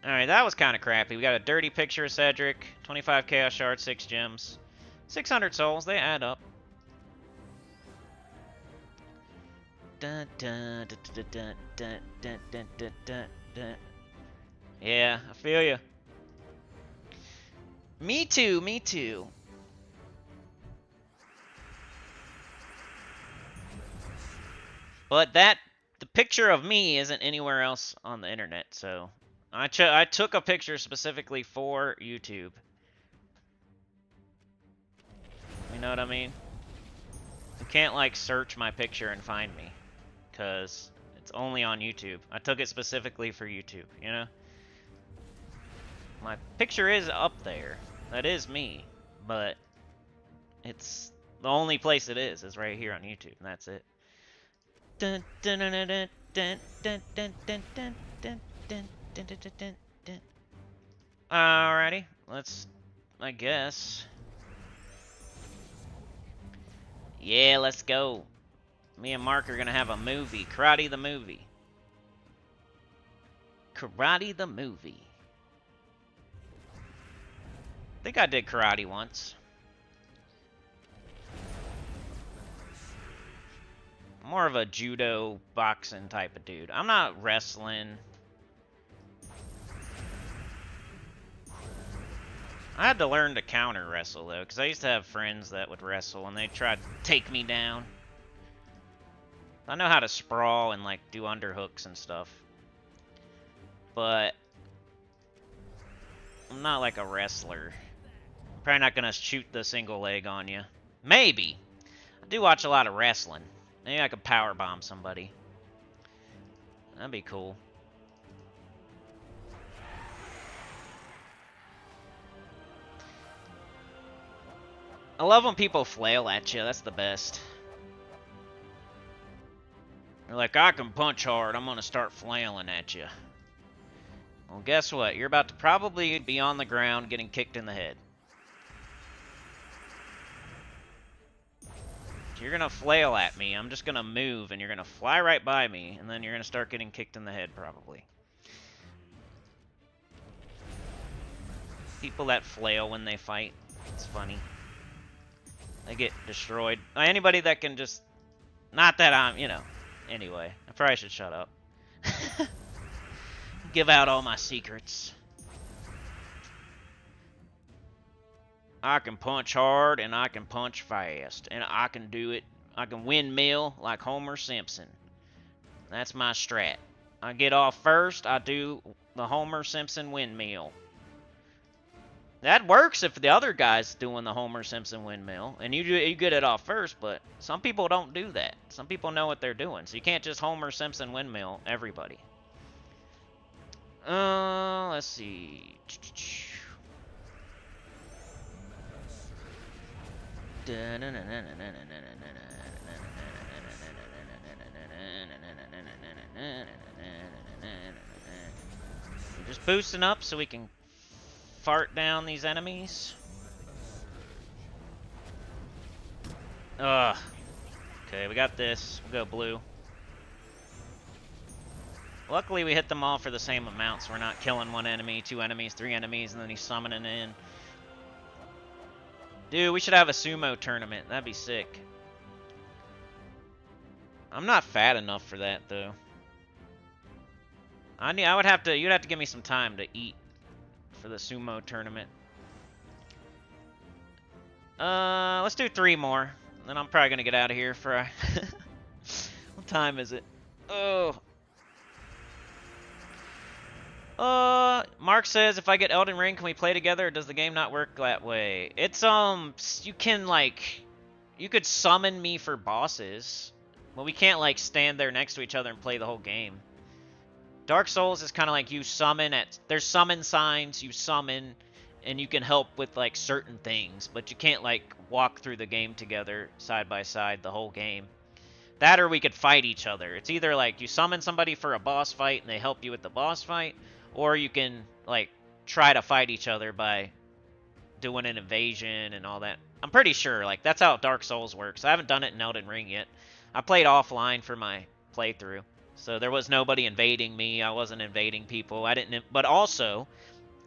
Alright, that was kind of crappy. We got a dirty picture of Cedric. 25 Chaos Shards, 6 gems. 600 souls, they add up. Dun, dun, dun, dun, dun, dun, dun, dun, dun, dun, dun. Yeah, I feel you. Me too, me too. But the picture of me isn't anywhere else on the internet, so I took a picture specifically for YouTube. You know what I mean? You can't like search my picture and find me, because it's only on YouTube. I took it specifically for YouTube, you know? My picture is up there. That is me, but it's the only place it is right here on YouTube, and that's it. Dun, dun, dun, dun, dun, dun, dun, dun, dun, dun, dun, dun, dun, dun, dun, dun. Alrighty, let's, I guess. Yeah, let's go. Me and Mark are gonna have a movie, Karate the movie. Karate the movie. I think I did karate once. I'm more of a judo, boxing type of dude. I'm not wrestling. I had to learn to counter wrestle though, because I used to have friends that would wrestle and they tried to take me down. I know how to sprawl and like do underhooks and stuff, but I'm not like a wrestler. I'm probably not gonna shoot the single leg on you. Maybe. I do watch a lot of wrestling. Maybe I could power bomb somebody. That'd be cool. I love when people flail at you. That's the best. You're like, I can punch hard. I'm going to start flailing at you. Well, guess what? You're about to probably be on the ground getting kicked in the head. You're going to flail at me. I'm just going to move, and you're going to fly right by me, and then you're going to start getting kicked in the head, probably. People that flail when they fight. It's funny. They get destroyed. Anybody that can just... Not that I'm, you know. Anyway, I probably should shut up. Give out all my secrets. I can punch hard and I can punch fast. And I can do it. I can windmill like Homer Simpson. That's my strat. I get off first. I do the Homer Simpson windmill. That works if the other guy's doing the Homer Simpson windmill. And you get it off first, but some people don't do that. Some people know what they're doing. So you can't just Homer Simpson windmill everybody. Let's see. Just boosting up so we can fart down these enemies. Ugh. Okay, we got this. We'll go blue. Luckily, we hit them all for the same amount, so we're not killing one enemy, two enemies, three enemies, and then he's summoning in. Dude, we should have a sumo tournament. That'd be sick. I'm not fat enough for that, though. I would have to. You'd have to give me some time to eat for the sumo tournament. Let's do 3 more. Then I'm probably gonna get out of here for a what time is it? Oh. Mark says, if I get Elden Ring, can we play together, or does the game not work that way? It's, you can, like, you could summon me for bosses, but we can't, like, stand there next to each other and play the whole game. Dark Souls is kind of like you summon there's summon signs, you summon, and you can help with, like, certain things, but you can't, like, walk through the game together side by side the whole game. That or we could fight each other. It's either, like, you summon somebody for a boss fight and they help you with the boss fight, or you can, like, try to fight each other by doing an invasion and all that. I'm pretty sure, like, that's how Dark Souls works. I haven't done it in Elden Ring yet. I played offline for my playthrough, so there was nobody invading me. I wasn't invading people. But also,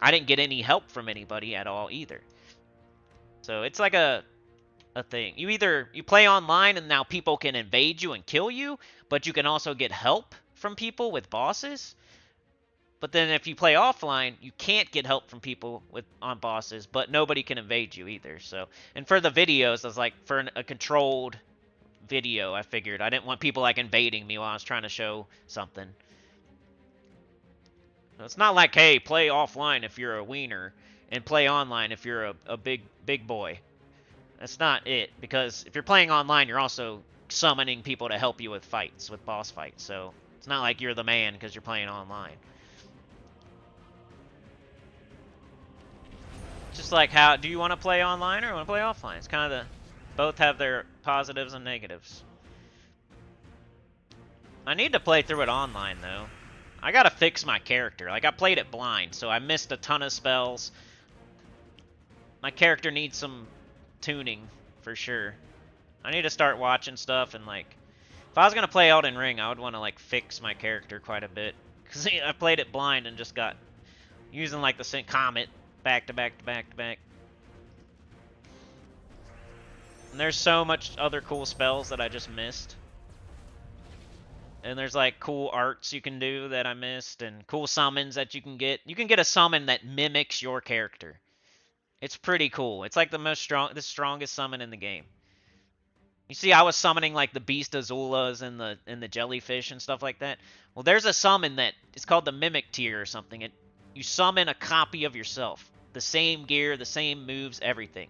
I didn't get any help from anybody at all either. So it's like a a thing. You play online and now people can invade you and kill you, but you can also get help from people with bosses. But then if you play offline, you can't get help from people on bosses, but nobody can invade you either. So, and for the videos, I was like, for a controlled video, I figured I didn't want people like invading me while I was trying to show something. It's not like, hey, play offline if you're a wiener and play online if you're a big boy. That's not it, because if you're playing online, you're also summoning people to help you with fights, with boss fights. So it's not like you're the man because you're playing online. Just like, how do you want to play online or want to play offline? It's kind of both have their positives and negatives. I need to play through it online though. I gotta fix my character. Like, I played it blind, so I missed a ton of spells. My character needs some tuning for sure. I need to start watching stuff and like, if I was gonna play Elden Ring, I would want to like fix my character quite a bit, because I played it blind and just got using like the same comet back to back to back to back. And there's so much other cool spells that I just missed. And there's like cool arts you can do that I missed, and cool summons that you can get. You can get a summon that mimics your character. It's pretty cool. It's like the strongest summon in the game. You see, I was summoning like the Beast Azulas and the jellyfish and stuff like that. Well, there's a summon that it's called the Mimic Tier or something. You summon a copy of yourself, the same gear, the same moves, everything.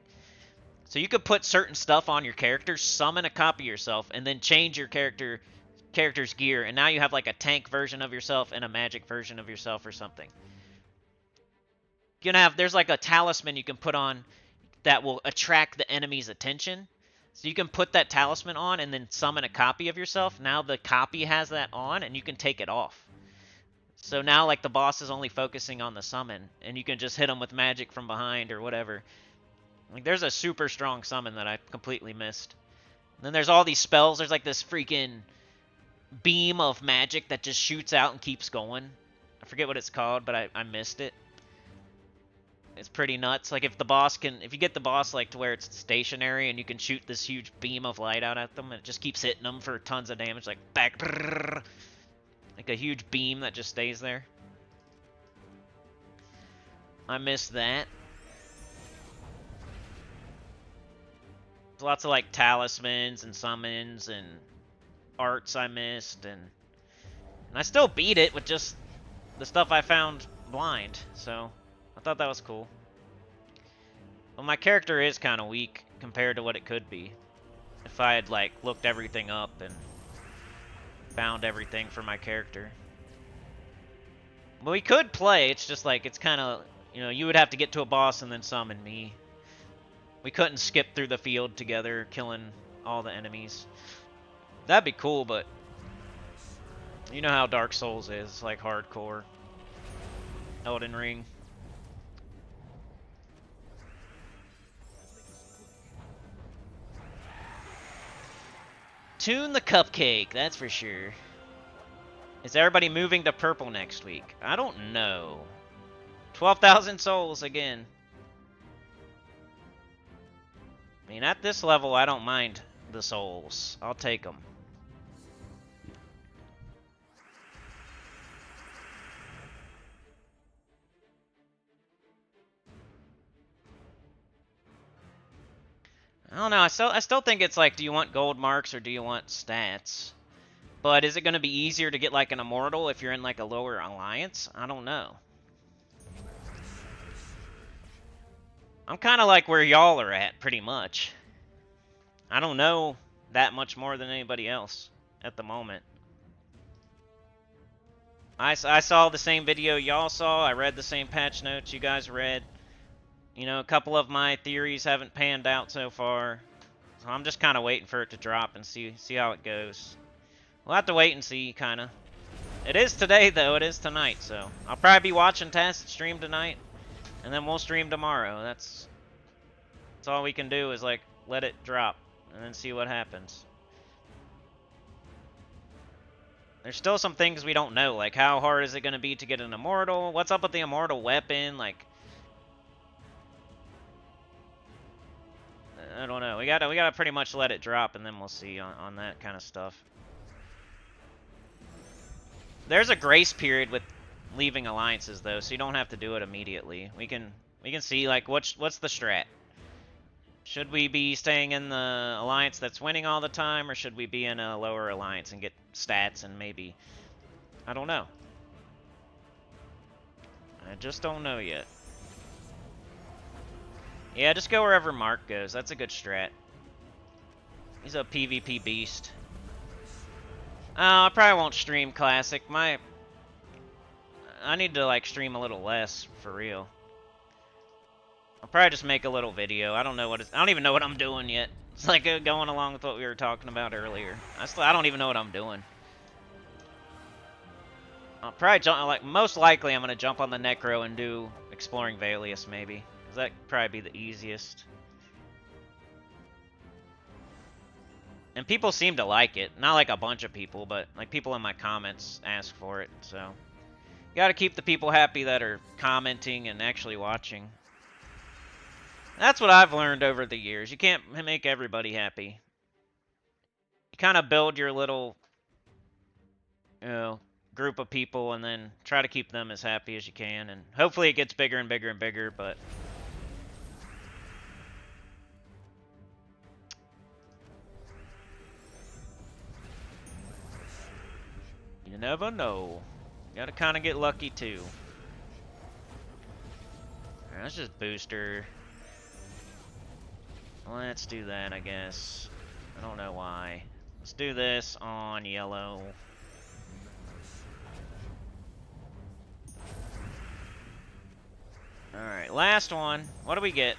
So you could put certain stuff on your character, summon a copy of yourself, and then change your character's gear, and now you have like a tank version of yourself and a magic version of yourself or something. There's like a talisman you can put on that will attract the enemy's attention. So you can put that talisman on and then summon a copy of yourself. Now the copy has that on and you can take it off. So now like the boss is only focusing on the summon and you can just hit him with magic from behind or whatever. Like, there's a super strong summon that I completely missed. And then there's all these spells. There's like this freaking beam of magic that just shoots out and keeps going. I forget what it's called, but I missed it. It's pretty nuts. Like, if you get the boss like to where it's stationary and you can shoot this huge beam of light out at them, and it just keeps hitting them for tons of damage, like back, like a huge beam that just stays there. I missed that. There's lots of like talismans and summons and arts I missed, and I still beat it with just the stuff I found blind, so I thought that was cool. Well, my character is kind of weak compared to what it could be if I had like looked everything up and found everything for my character. Well, we could play, it's just like, it's kind of, you would have to get to a boss and then summon me. We couldn't skip through the field together, killing all the enemies. That'd be cool, but you know how Dark Souls is, like hardcore. Elden Ring. Tune the cupcake, that's for sure. Is everybody moving to purple next week? I don't know. 12,000 souls again. I mean, at this level, I don't mind the souls. I'll take them. I don't know. I still think it's like, do you want gold marks or do you want stats? But is it going to be easier to get like an immortal if you're in like a lower alliance? I don't know. I'm kind of like where y'all are at, pretty much. I don't know that much more than anybody else at the moment. I saw the same video y'all saw. I read the same patch notes you guys read. A couple of my theories haven't panned out so far. So I'm just kind of waiting for it to drop and see how it goes. We'll have to wait and see, kind of. It is today, though. It is tonight, so I'll probably be watching Tacit stream tonight. And then we'll stream tomorrow. That's all we can do is, like, let it drop and then see what happens. There's still some things we don't know, like how hard is it going to be to get an immortal? What's up with the immortal weapon? Like, I don't know. gotta pretty much let it drop, and then we'll see on that kind of stuff. There's a grace period with leaving alliances though, so you don't have to do it immediately. We can see like what's the strat. Should we be staying in the alliance that's winning all the time, or should we be in a lower alliance and get stats and maybe, I don't know. I just don't know yet. Yeah, just go wherever Mark goes. That's a good strat. He's a PvP beast. Oh, I probably won't stream Classic. I need to like stream a little less for real. I'll probably just make a little video. I don't even know what I'm doing yet. It's like going along with what we were talking about earlier. I don't even know what I'm doing. I'll probably jump, most likely I'm gonna jump on the Necro and do Exploring Valius maybe. That'd probably be the easiest. And people seem to like it. Not like a bunch of people, but like people in my comments ask for it, so. You gotta keep the people happy that are commenting and actually watching. That's what I've learned over the years. You can't make everybody happy. You kind of build your little, group of people and then try to keep them as happy as you can. And hopefully it gets bigger and bigger and bigger, but... You never know. You gotta kind of get lucky, too. Alright, let's just booster. Let's do that, I guess. I don't know why. Let's do this on yellow. Alright, last one. What do we get?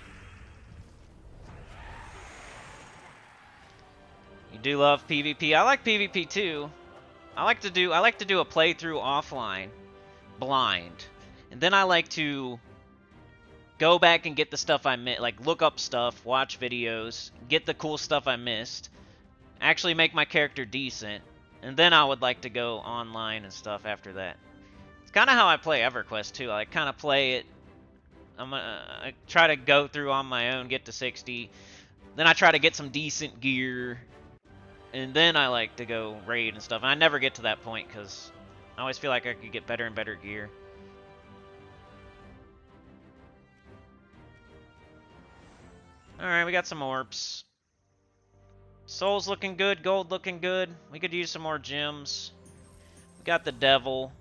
You do love PvP. I like PvP too. I like to do a playthrough offline, blind. And then I like to go back and get the stuff I missed, like look up stuff, watch videos, get the cool stuff I missed, actually make my character decent, and then I would like to go online and stuff after that. It's kind of how I play EverQuest too. I kind of play it. I try to go through on my own, get to 60, then I try to get some decent gear, and then I like to go raid and stuff. And I never get to that point because I always feel like I could get better and better gear. Alright, we got some orbs. Soul's looking good, gold looking good. We could use some more gems. We got the devil.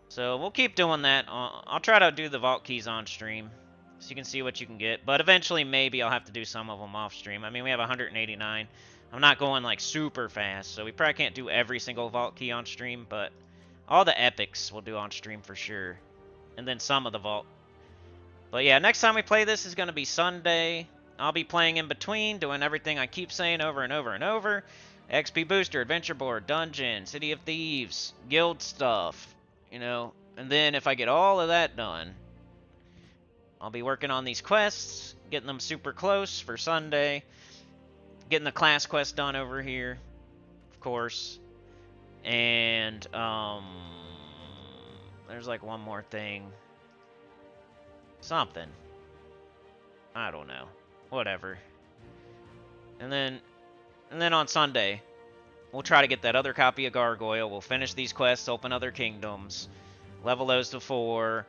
So we'll keep doing that. I'll try to do the vault keys on stream so you can see what you can get. But eventually maybe I'll have to do some of them off stream. I mean, we have 189. I'm not going like super fast, so we probably can't do every single vault key on stream, but all the epics we'll do on stream for sure. And then some of the vault. But yeah, next time we play this is going to be Sunday. I'll be playing in between, doing everything I keep saying over and over and over. XP Booster, Adventure Board, Dungeon, City of Thieves, Guild stuff, you know. And then if I get all of that done, I'll be working on these quests, getting them super close for Sunday. Getting the class quest done over here, of course. And, there's like one more thing. Something. I don't know. Whatever. And then on Sunday, we'll try to get that other copy of Gargoyle. We'll finish these quests, open other kingdoms, level those to 4.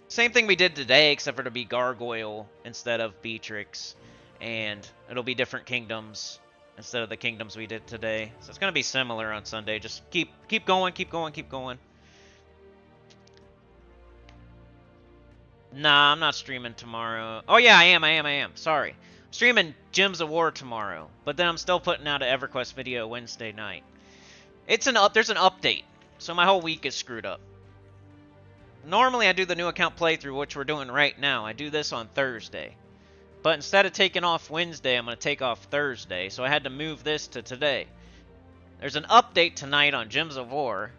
Same thing we did today, except for to be Gargoyle instead of BEETRIX. And it'll be different kingdoms instead of the kingdoms we did today. So it's going to be similar on Sunday. Just keep going, keep going, keep going. Nah, I'm not streaming tomorrow. Oh yeah, I am. Sorry. I'm streaming Gems of War tomorrow. But then I'm still putting out an EverQuest video Wednesday night. There's an update. So my whole week is screwed up. Normally I do the new account playthrough, which we're doing right now. I do this on Thursday. But instead of taking off Wednesday, I'm going to take off Thursday. So I had to move this to today. There's an update tonight on Gems of War.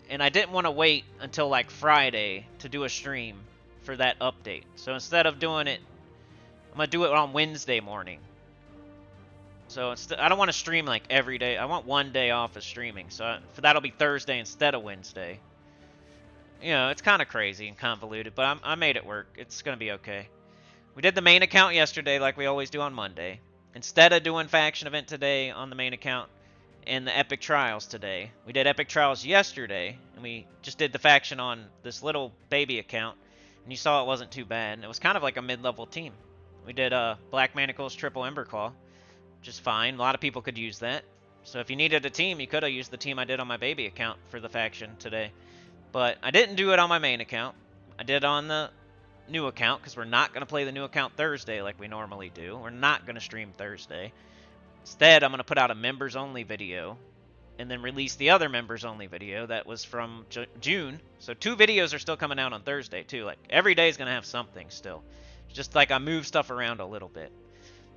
And I didn't want to wait until like Friday to do a stream for that update. So instead of doing it, I'm going to do it on Wednesday morning. So I don't want to stream like every day. I want one day off of streaming. So that'll be Thursday instead of Wednesday. You know, it's kind of crazy and convoluted, but I made it work. It's going to be okay. We did the main account yesterday like we always do on Monday. Instead of doing faction event today on the main account and the epic trials today, we did epic trials yesterday, and we just did the faction on this little baby account, and you saw it wasn't too bad. And it was kind of like a mid-level team. We did Black Manacles, Triple Emberclaw, which is fine. A lot of people could use that. So if you needed a team, you could have used the team I did on my baby account for the faction today. But I didn't do it on my main account. I did on the new account because we're not going to play the new account Thursday like we normally do. We're not going to stream Thursday. Instead, I'm going to put out a members only video and then release the other members only video that was from June. So 2 videos are still coming out on Thursday too. Like every day is going to have something still. It's just like I move stuff around a little bit.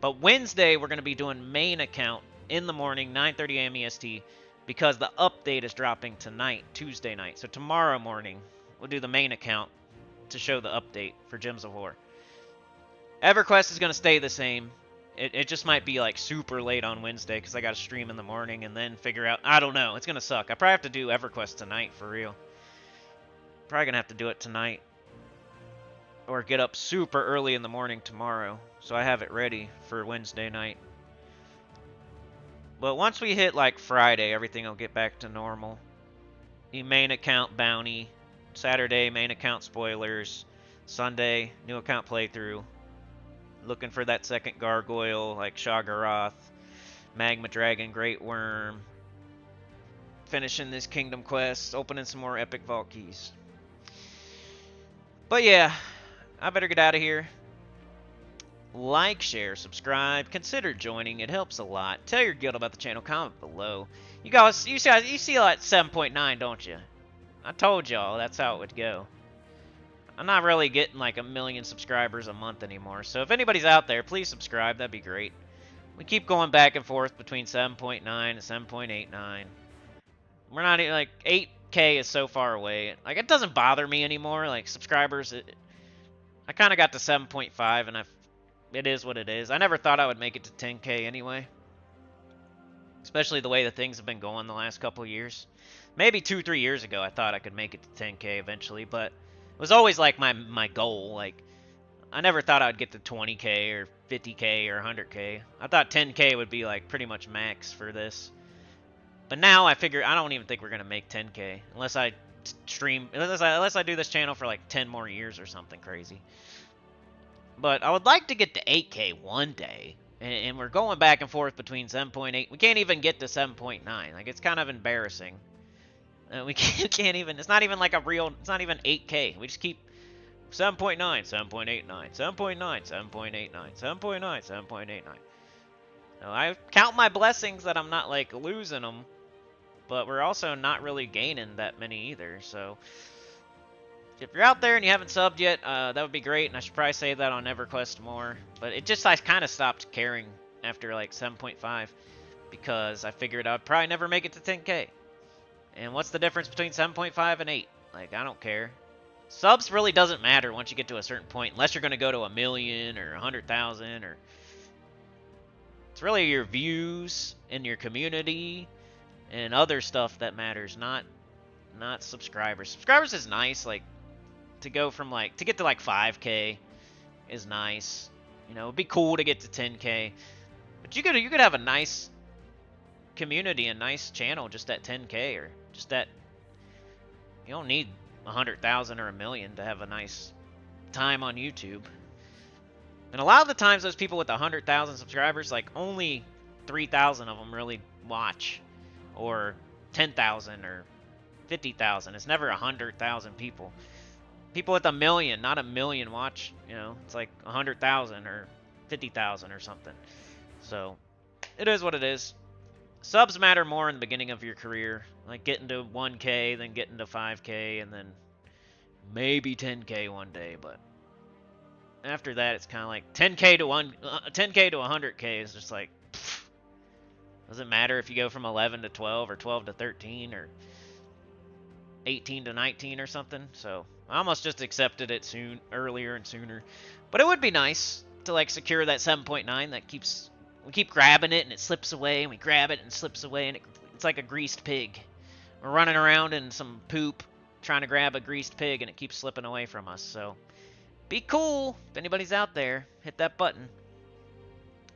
But Wednesday we're going to be doing main account in the morning, 9:30 a.m. EST, because the update is dropping tonight, Tuesday night. So tomorrow morning we'll do the main account to show the update for Gems of War. EverQuest is going to stay the same. It just might be like super late on Wednesday because I got to stream in the morning and then figure out. I don't know. It's going to suck. I probably have to do EverQuest tonight for real. Probably going to have to do it tonight. Or get up super early in the morning tomorrow so I have it ready for Wednesday night. But once we hit like Friday, everything will get back to normal. The main account bounty. Saturday, main account spoilers. Sunday, new account playthrough. Looking for that second Gargoyle, like Shagaroth, Magma Dragon, Great Worm. Finishing this Kingdom Quest, opening some more Epic Vault Keys. But yeah, I better get out of here. Like, share, subscribe, consider joining. It helps a lot. Tell your guild about the channel, comment below. You guys, you see like 7.9, don't you? I told y'all that's how it would go. I'm not really getting like 1 million subscribers a month anymore, so if anybody's out there, please subscribe. That'd be great. We keep going back and forth between 7.9 and 7.89. We're not even, like, 8K is so far away. Like, it doesn't bother me anymore. Like, subscribers, I kind of got to 7.5, and it is what it is. I never thought I would make it to 10K anyway. Especially the way the things have been going the last couple of years. Maybe 2-3 years ago I thought I could make it to 10K eventually, but it was always like my goal. Like, I never thought I would get to 20K or 50K or 100K. I thought 10K would be like pretty much max for this. But now I figure I don't even think we're going to make 10K unless I stream, unless I do this channel for like 10 more years or something crazy. But I would like to get to 8K one day. And we're going back and forth between 7.8. We can't even get to 7.9. Like, it's kind of embarrassing. We can't even, it's not even like a real, it's not even 8K. We just keep 7.9, 7.89, 7.9, 7.89, 7.9, 7.89. Now, I count my blessings that I'm not, like, losing them. But we're also not really gaining that many either, so if you're out there and you haven't subbed yet, that would be great, and I should probably save that on EverQuest more. But I kind of stopped caring after like 7.5 because I figured I'd probably never make it to 10K. And what's the difference between 7.5 and 8? Like, I don't care. Subs really doesn't matter once you get to a certain point, unless you're going to go to 1 million or 100,000 or... It's really your views and your community and other stuff that matters, not subscribers. Subscribers is nice, like, to go from, like, to get to, like, 5K is nice. You know, it'd be cool to get to 10K. But you could have a nice community, a nice channel just at 10K, or just at... You don't need 100,000 or 1 million to have a nice time on YouTube. And a lot of the times those people with 100,000 subscribers, like, only 3,000 of them really watch. Or 10,000 or 50,000. It's never 100,000 people. People with 1 million, not 1 million watch, you know. It's like 100,000 or 50,000 or something. So, it is what it is. Subs matter more in the beginning of your career. Like getting to 1K, then getting to 5K, and then maybe 10K one day, but after that it's kind of like 10K to 100K is just like, pfft. Doesn't matter if you go from 11 to 12 or 12 to 13 or 18 to 19 or something. So I almost just accepted it earlier and sooner. But it would be nice to like secure that 7.9 that we keep grabbing it and it slips away, and we grab it and it slips away, and it's like a greased pig. We're running around in some poop trying to grab a greased pig and it keeps slipping away from us. So be cool if anybody's out there. Hit that button.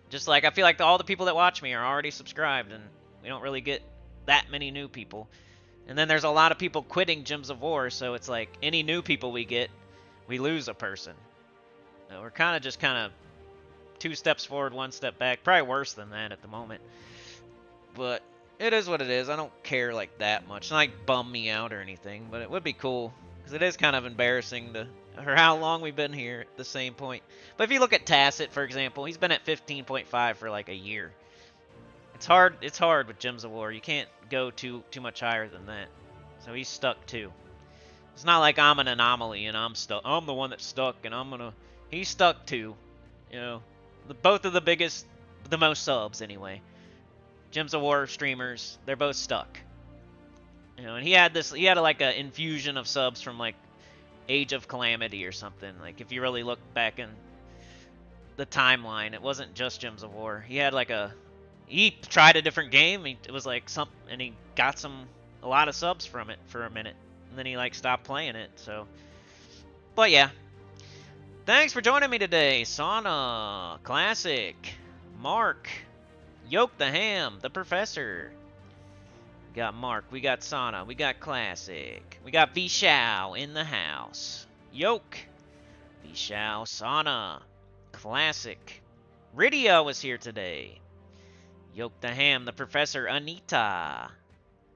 Just like I feel like all the people that watch me are already subscribed, and we don't really get that many new people. And then there's a lot of people quitting Gems of War, so it's like any new people we get, we lose a person. So we're kind of 2 steps forward, 1 step back. Probably worse than that at the moment. But it is what it is. I don't care like that much. It's not like bum me out or anything, but it would be cool. Because it is kind of embarrassing to, or how long we've been here at the same point. But if you look at Tacit, for example, he's been at 15.5 for like a year. It's hard with Gems of War. You can't go too much higher than that. So he's stuck too. It's not like I'm an anomaly and I'm stuck. I'm the one that's stuck and he's stuck too. You know, both of the most subs anyway. Gems of War streamers, they're both stuck. You know, and he had like an infusion of subs from like Age of Calamity or something. Like if you really look back in the timeline, it wasn't just Gems of War. He tried a different game. It was like and he got a lot of subs from it for a minute, and then he like stopped playing it. So, but yeah, thanks for joining me today, Sauna, Classic, Mark, Yoke the Ham, the Professor. We got Mark, we got Sauna, we got Classic, we got Vishao in the house. Yoke, Vishao, Sauna, Classic. Ridio was here today. Yoke the Ham, the Professor, Anita.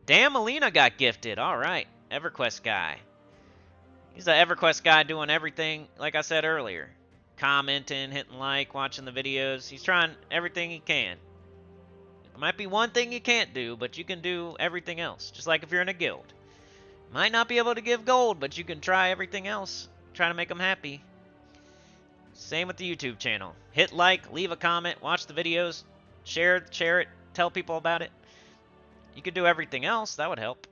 Dan Molina got gifted. All right, EverQuest guy. He's the EverQuest guy doing everything, like I said earlier. Commenting, hitting like, watching the videos. He's trying everything he can. There might be one thing you can't do, but you can do everything else. Just like if you're in a guild. Might not be able to give gold, but you can try everything else. Try to make them happy. Same with the YouTube channel. Hit like, leave a comment, watch the videos. Share it, tell people about it. You could do everything else, that would help.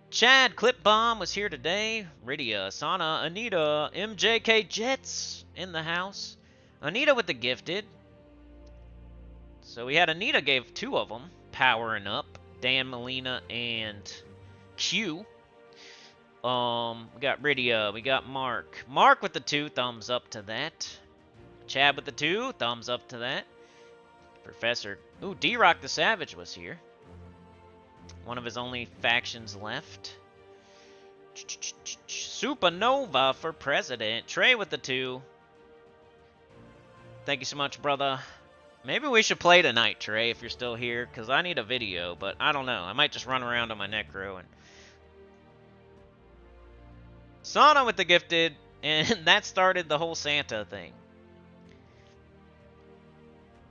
Chad Clip Bomb was here today. Ridia, Asana, Anita, MJK Jets in the house. Anita with the gifted. So we had Anita gave 2 of them, powering up. Dan Molina and Q. We got Ridia, we got Mark. Mark with the 2, thumbs up to that. Chad with the 2, thumbs up to that. Professor. Ooh, D-Rock the Savage was here. One of his only factions left. Supernova for president. Trey with the 2. Thank you so much, brother. Maybe we should play tonight, Trey, if you're still here, because I need a video, but I don't know. I might just run around on my Necro. And Sauna with the gifted, and that started the whole Santa thing.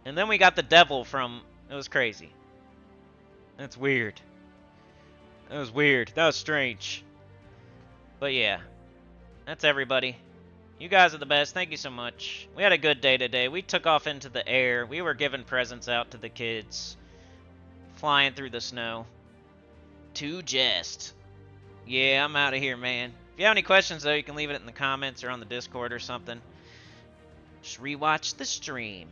And then we got the devil from... It was crazy. That's weird. That was weird. That was strange. But yeah. That's everybody. You guys are the best. Thank you so much. We had a good day today. We took off into the air. We were giving presents out to the kids. Flying through the snow. To jest. Yeah, I'm out of here, man. If you have any questions, though, you can leave it in the comments or on the Discord or something. Just rewatch the stream.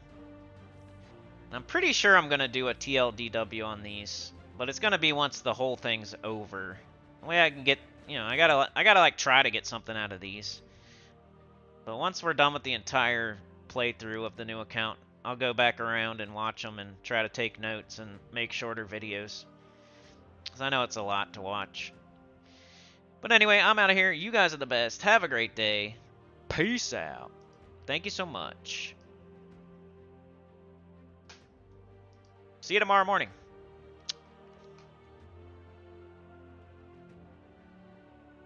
I'm pretty sure I'm going to do a TLDW on these, but it's going to be once the whole thing's over. The way I can get, you know, I gotta like try to get something out of these. But once we're done with the entire playthrough of the new account, I'll go back around and watch them and try to take notes and make shorter videos. Because I know it's a lot to watch. But anyway, I'm out of here. You guys are the best. Have a great day. Peace out. Thank you so much. See you tomorrow morning.